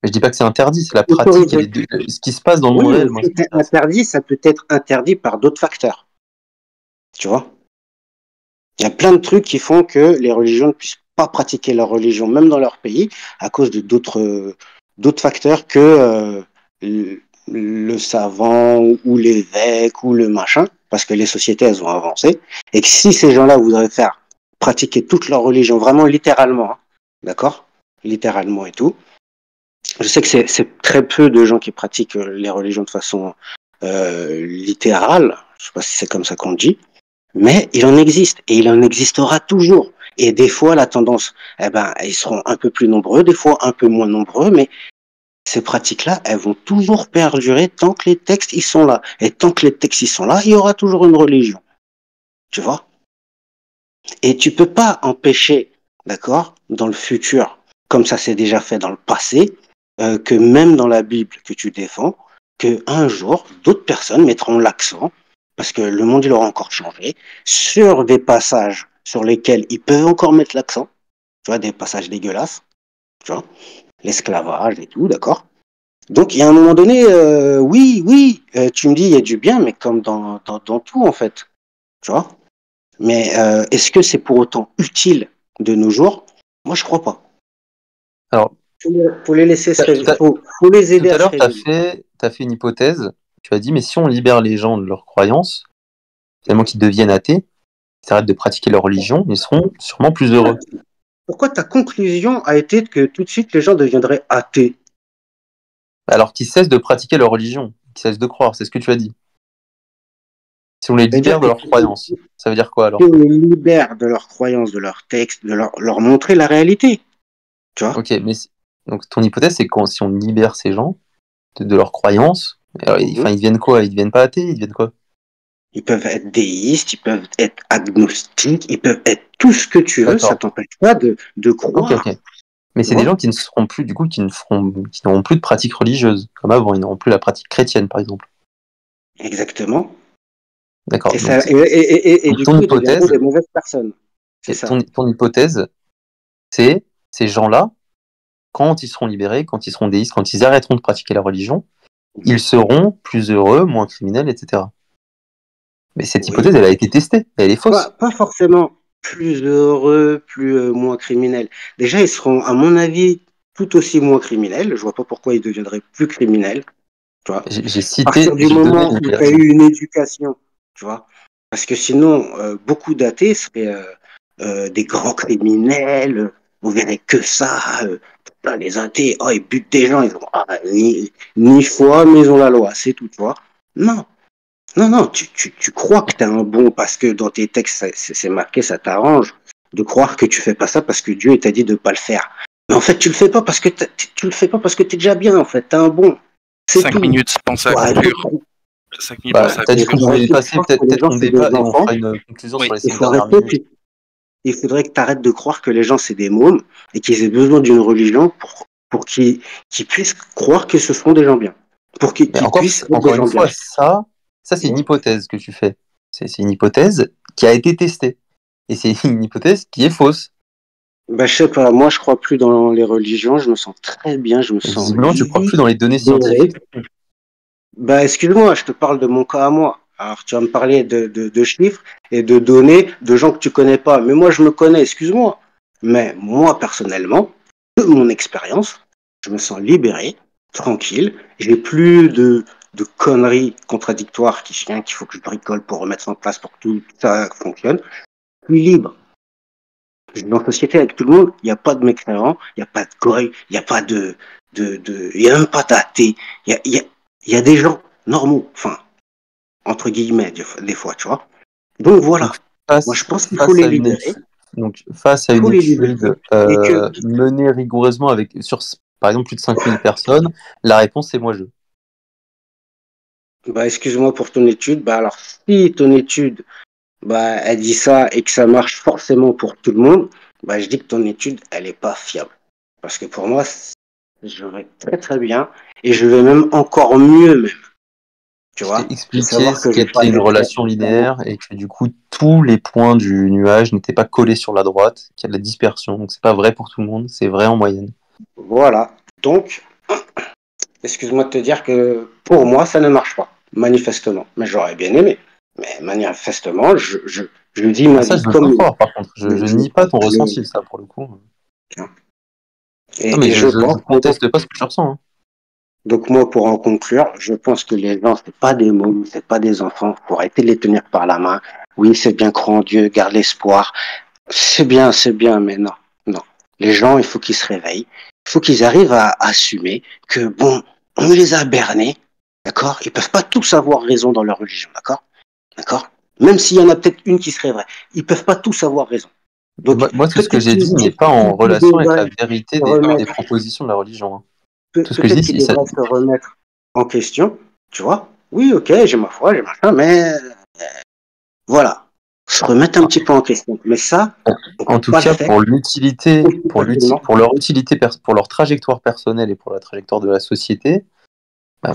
Mais je dis pas que c'est interdit, c'est la pratique et Autorisé. ce qui se passe dans le Oui, monde mais réel, moi, si ça c'est m'intéresse. interdit, ça peut être interdit par d'autres facteurs. Tu vois? Il y a plein de trucs qui font que les religions ne puissent pas pratiquer leur religion, même dans leur pays, à cause de d'autres facteurs que le savant ou l'évêque ou le machin, parce que les sociétés, elles ont avancé. Et que si ces gens-là voudraient faire pratiquer toute leur religion, vraiment littéralement, hein, d'accord? Littéralement et tout. Je sais que c'est très peu de gens qui pratiquent les religions de façon littérale. Je sais pas si c'est comme ça qu'on dit. Mais il en existe et il en existera toujours. Et des fois, la tendance, ils seront un peu plus nombreux, des fois un peu moins nombreux, mais ces pratiques-là, elles vont toujours perdurer tant que les textes, ils sont là. Et tant que les textes, ils sont là, il y aura toujours une religion. Tu vois? Et tu peux pas empêcher, d'accord, dans le futur, comme ça s'est déjà fait dans le passé, que même dans la Bible que tu défends, que un jour, d'autres personnes mettront l'accent, parce que le monde, il aura encore changé, sur des passages sur lesquels ils peuvent encore mettre l'accent, tu vois, des passages dégueulasses, tu vois, l'esclavage et tout, d'accord? Donc, il y a un moment donné, oui, tu me dis, il y a du bien, mais comme dans tout, en fait, tu vois. Mais est-ce que c'est pour autant utile de nos jours? Moi, je crois pas. Alors, Faut les laisser se tout révéler. à, Faut les tout aider à à se l'heure, révéler. t'as fait une hypothèse. Tu as dit, mais si on libère les gens de leurs croyances, finalement Mhm. qu'ils deviennent athées, qu'ils arrêtent de pratiquer leur religion, ils seront sûrement plus heureux. Pourquoi ta conclusion a été que tout de suite les gens deviendraient athées? Alors qu'ils cessent de pratiquer leur religion, qu'ils cessent de croire, c'est ce que tu as dit. Si on les C'est-à-dire libère de que leurs croyances, ça veut dire quoi si alors? on les libère de leurs croyances, de leurs textes, de leur montrer la réalité, tu vois? Ok, donc ton hypothèse, c'est que si on libère ces gens de leurs croyances, alors, Mhm. ils deviennent quoi? Ils deviennent pas athées, ils deviennent quoi? Ils peuvent être déistes, ils peuvent être agnostiques, ils peuvent être tout ce que tu veux, ça D'accord. t'empêche pas de Ok, croire, ok. Mais tu c'est des vois? gens qui ne seront plus, du coup, qui n'auront plus de pratique religieuse, comme avant, ils n'auront plus la pratique chrétienne, par exemple. Exactement. D'accord. Et, ça, et Donc du ton coup, ils deviendront hypothèse, des mauvaises personnes. C'est et ça. ton hypothèse, c'est ces gens-là, quand ils seront libérés, quand ils seront déistes, quand ils arrêteront de pratiquer la religion, ils seront plus heureux, moins criminels, etc. Mais cette hypothèse, Oui. elle a été testée, elle est fausse. Pas forcément plus heureux, plus moins criminels. Déjà, ils seront, à mon avis, tout aussi moins criminels. Je vois pas pourquoi ils deviendraient plus criminels. Tu vois. À partir du J'ai donné moment où les tu as raisons. eu une éducation, tu vois. Parce que sinon, beaucoup d'athées seraient des grands criminels. On verrait que ça. Putain, les athées, oh, ils butent des gens. Ils ont ni foi, mais ils ont la loi. C'est tout, tu vois. Non. Non, tu crois que tu es un bon parce que dans tes textes, c'est marqué, ça t'arrange de croire que tu fais pas ça parce que Dieu t'a dit de pas le faire. Mais en fait, tu le fais pas parce que tu le fais pas parce que t'es déjà bien, en fait. T'es un bon. C'est 5 tout. minutes, pensez à Faut arrêter conclure. de 5 minutes, Bah, pensez à t'as dit qu'on conclure. faut pouvait arrêter de passer croire que les peut-être gens, ton c'est des débat et on enfants. fera une conclusion sur Oui, les Il 5 faut dernières arrêter, minutes. il faudrait que tu arrêtes de croire que les gens, c'est des mômes et qu'ils aient besoin d'une religion pour qu'ils puissent croire que ce sont des gens bien. Pour Mais qu'ils puissent être des encore une gens bien. fois, ça c'est une hypothèse que tu fais. C'est une hypothèse qui a été testée. Et c'est une hypothèse qui est fausse. Bah, je sais pas, moi je crois plus dans les religions, je me sens très bien, je me Et sens visiblement, tu crois plus dans les données libéré. scientifiques. Bah, excuse-moi, je te parle de mon cas à moi. Alors, tu vas me parler de chiffres et de données de gens que tu connais pas. Mais moi, je me connais, excuse-moi. Mais moi, personnellement, de mon expérience, je me sens libéré, tranquille. J'ai plus de conneries contradictoires qui viennent, qu'il faut que je bricole pour remettre en place pour que tout ça fonctionne. Je suis libre. Je vis en société avec tout le monde. Il n'y a pas de mécréants, il n'y a pas de goy, il n'y a pas il y a même pas d'athée. Il y a des gens normaux. Enfin, entre guillemets, des fois, tu vois. Donc Donc, voilà. Moi, je pense qu'il faut face les à une libérer. étude, face à Il une faut les libérer. étude Et que, menée rigoureusement par exemple, plus de 5000 personnes, la réponse est moi je. bah, excuse-moi pour ton étude. Bah, alors, si ton étude, bah, elle dit ça et que ça marche forcément pour tout le monde, bah, je dis que ton étude, elle est pas fiable. Parce que pour moi, je vais très très bien et je vais même encore mieux même. Tu Je t'ai vois, faut expliqué savoir ce que j'ai pas qu'était une d'effet relation cerveau. linéaire et que du coup, tous les points du nuage n'étaient pas collés sur la droite, qu'il y a de la dispersion. Donc, c'est pas vrai pour tout le monde, c'est vrai en moyenne. Voilà. Donc, excuse-moi de te dire que pour moi, ça ne marche pas, manifestement. Mais j'aurais bien aimé. Mais manifestement, je vis Ah, ma ça, vie je veux bien comme croire, par contre. Je je, nie pas ton je, ressenti, ça, pour le coup. Non, mais et je je pense que, conteste pas ce que tu ressens. Hein. donc moi, pour en conclure, je pense que les gens, c'est pas des mômes, c'est pas des enfants. Faut arrêter de les tenir par la main. Oui, c'est bien, croire en Dieu, garde l'espoir. C'est bien, mais non, non. Les gens, il faut qu'ils se réveillent. Il faut qu'ils arrivent à assumer que, bon, on les a bernés, d'accord? Ils peuvent pas tous avoir raison dans leur religion, d'accord? D'accord? Même s'il y en a peut-être une qui serait vraie. Ils peuvent pas tous avoir raison. Donc, Moi, tout ce que peut-être j'ai dit n'est pas en qu'il relation avec la devrait vérité se des remettre, propositions de la religion, hein. Tout ce que je peut-être dis, qu'il c'est ça. devrait se remettre en question, tu vois. Oui, ok, j'ai ma foi, j'ai machin, mais voilà, se remettre un petit peu en question. Mais ça, on En peut tout pas le cas, faire aussi facilement. pour leur utilité, pour leur trajectoire personnelle et pour la trajectoire de la société,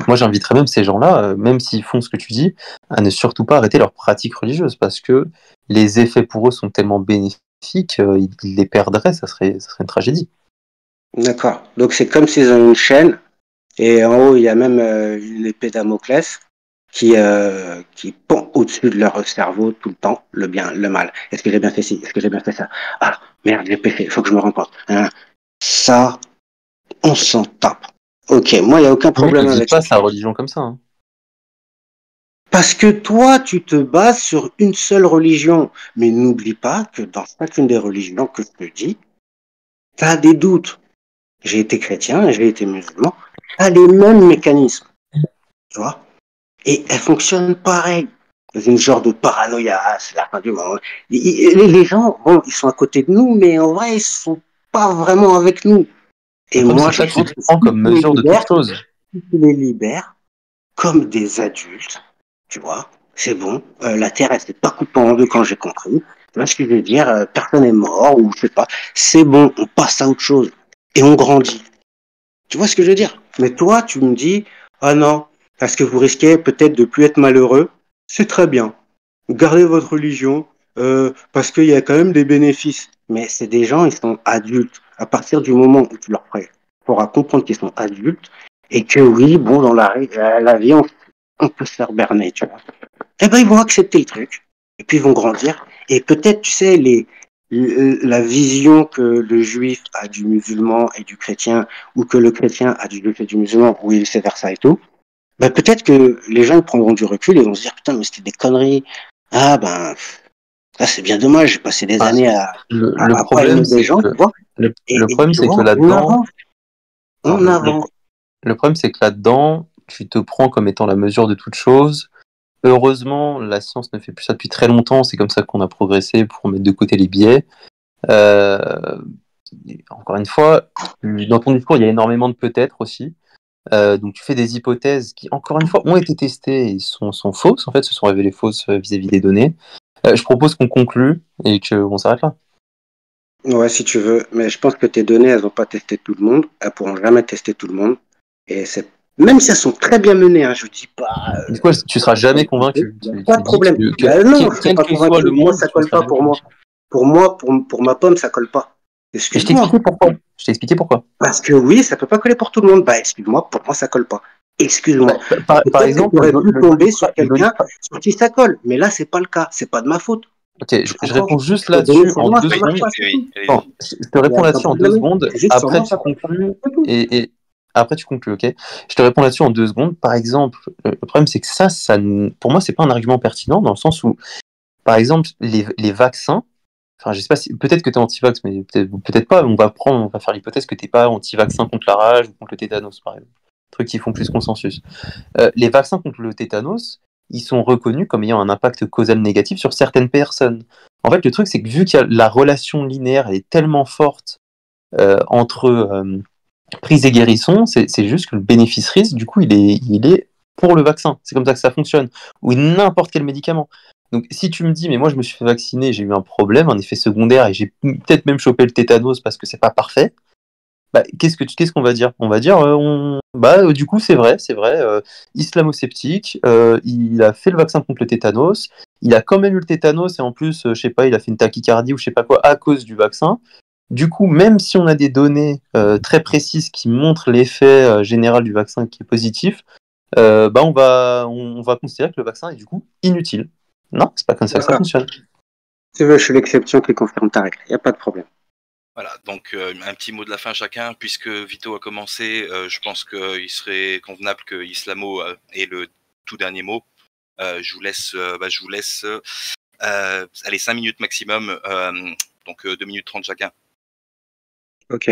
moi j'inviterais même ces gens-là, même s'ils font ce que tu dis, à ne surtout pas arrêter leur pratique religieuse, parce que les effets pour eux sont tellement bénéfiques, ils les perdraient, ça serait une tragédie. D'accord. Donc c'est comme s'ils ont une chaîne et en haut il y a même une épée Damoclès qui pend au-dessus de leur cerveau tout le temps, le bien, le mal. Est-ce que j'ai bien fait ci? Est-ce que j'ai bien fait ça? Ah merde, j'ai péché, il faut que je me rende compte. Hein. Ça, on s'en tape. Ok, moi il n'y a aucun Mais problème ne vit avec pas ça. sa religion comme ça, hein. Parce que toi, tu te bases sur une seule religion. Mais n'oublie pas que dans chacune des religions que je te dis, tu as des doutes. J'ai été chrétien, j'ai été musulman, tu as les mêmes mécanismes, tu vois. Et elles fonctionnent pareil. Dans une genre de paranoïa, c'est la fin du monde. Les gens, bon, ils sont à côté de nous, mais en vrai, ils sont pas vraiment avec nous. Le Et problème, moi, c'est que je là, tu pense te que prends comme mesure de toute chose. si tu les libères, comme des adultes, tu vois, c'est bon. La Terre, elle s'est pas coupée en deux quand j'ai compris. Tu vois ce que je veux dire? Personne n'est mort ou je sais pas. C'est bon, on passe à autre chose et on grandit. Tu vois ce que je veux dire? Mais toi, tu me dis, ah non, parce que vous risquez peut-être de plus être malheureux. C'est très bien. Gardez votre religion, parce qu'il y a quand même des bénéfices. Mais c'est des gens, ils sont adultes. À partir du moment où tu leur feras comprendre qu'ils sont adultes et que oui, bon, dans la vie, on peut se faire berner, tu vois. Eh ben, ils vont accepter le truc. Et puis, ils vont grandir. Et peut-être, tu sais, la vision que le juif a du musulman et du chrétien, ou que le chrétien a du juif et du musulman, ou vice versa et tout, ben, peut-être que les gens prendront du recul et vont se dire, putain, mais c'était des conneries. Ah, ben, ça, c'est bien dommage. J'ai passé des Enfin, années le à pas problème, aimer des c'est gens, que tu vois. le Et problème, tu c'est que vois, on là-dedans, avance, alors, on avance. le problème, c'est que là-dedans, tu te prends comme étant la mesure de toute chose. Heureusement, la science ne fait plus ça depuis très longtemps. C'est comme ça qu'on a progressé pour mettre de côté les biais. Euh, Encore une fois, dans ton discours, il y a énormément de peut-être aussi. Donc tu fais des hypothèses qui, encore une fois, ont été testées et sont fausses. En fait, se sont révélées fausses vis-à-vis des données. Je propose qu'on conclue et qu'on s'arrête là. Ouais, si tu veux. Mais je pense que tes données, elles n'ont pas testé tout le monde. Elles pourront jamais tester tout le monde. Et c'est, même si elles sont très bien menées, hein, je dis pas, Du coup, tu seras jamais convaincu. il n'y a Tu, pas tu de dis problème. que Ben non, je ne serai quel pas que soit convaincu. le Moi, monde, ça tu ne colle seras pas jamais pour moi. convaincu. Pour ma pomme, ça colle pas. Et je t'ai expliqué Excuse-moi. pourquoi. Je t'ai expliqué pourquoi. Parce que oui, ça peut pas coller pour tout le monde. Bah, excuse-moi, pour moi, ça colle pas. Excuse-moi. Par Peut-être que tu exemple, aurais pu le tomber sur quelqu'un Doliprane. sur qui ça colle. Mais là, c'est pas le cas. C'est pas de ma faute. Ok, Tu je comprends? réponds juste Les données là-dessus sur en moi, deux ça marche secondes. pas, c'est tout. Bon, je te Il y réponds a aucun là-dessus en deux problème. secondes. C'est juste sur Après, moi, tu ça passe pas. conclus C'est tout. et après, tu conclus, ok? Je te réponds là-dessus en deux secondes. Par exemple, le problème, c'est que pour moi, c'est pas un argument pertinent dans le sens où, par exemple, les vaccins, enfin, je sais pas si, peut-être que tu es anti-vax, mais peut-être pas. On va faire l'hypothèse que tu n'es pas anti-vaccin contre la rage ou contre le tétanos, par exemple. Trucs qui font plus consensus. Les vaccins contre le tétanos, ils sont reconnus comme ayant un impact causal négatif sur certaines personnes. En fait, le truc, c'est que vu que la relation linéaire elle est tellement forte entre prise et guérisson, c'est juste que le bénéfice-risque, du coup, il est pour le vaccin. C'est comme ça que ça fonctionne. Ou n'importe quel médicament. Donc, si tu me dis, mais moi, je me suis fait vacciner, j'ai eu un problème, un effet secondaire, et j'ai peut-être même chopé le tétanos parce que c'est pas parfait, bah, qu'est-ce qu'on va dire? On va dire, du coup, c'est vrai, islamo-sceptique, il a fait le vaccin contre le tétanos, il a quand même eu le tétanos, et en plus, je sais pas, il a fait une tachycardie ou je sais pas quoi à cause du vaccin. Du coup, même si on a des données très précises qui montrent l'effet général du vaccin qui est positif, on va considérer que le vaccin est du coup inutile. Non, c'est pas comme ça que ça D'accord. fonctionne. Tu veux, je suis l'exception qui confirme ta règle. Il n'y a pas de problème. Voilà, donc un petit mot de la fin chacun, puisque Vito a commencé, je pense qu'il serait convenable que Islamo ait le tout dernier mot. Je vous laisse allez, 5 minutes maximum, donc 2 minutes 30 chacun.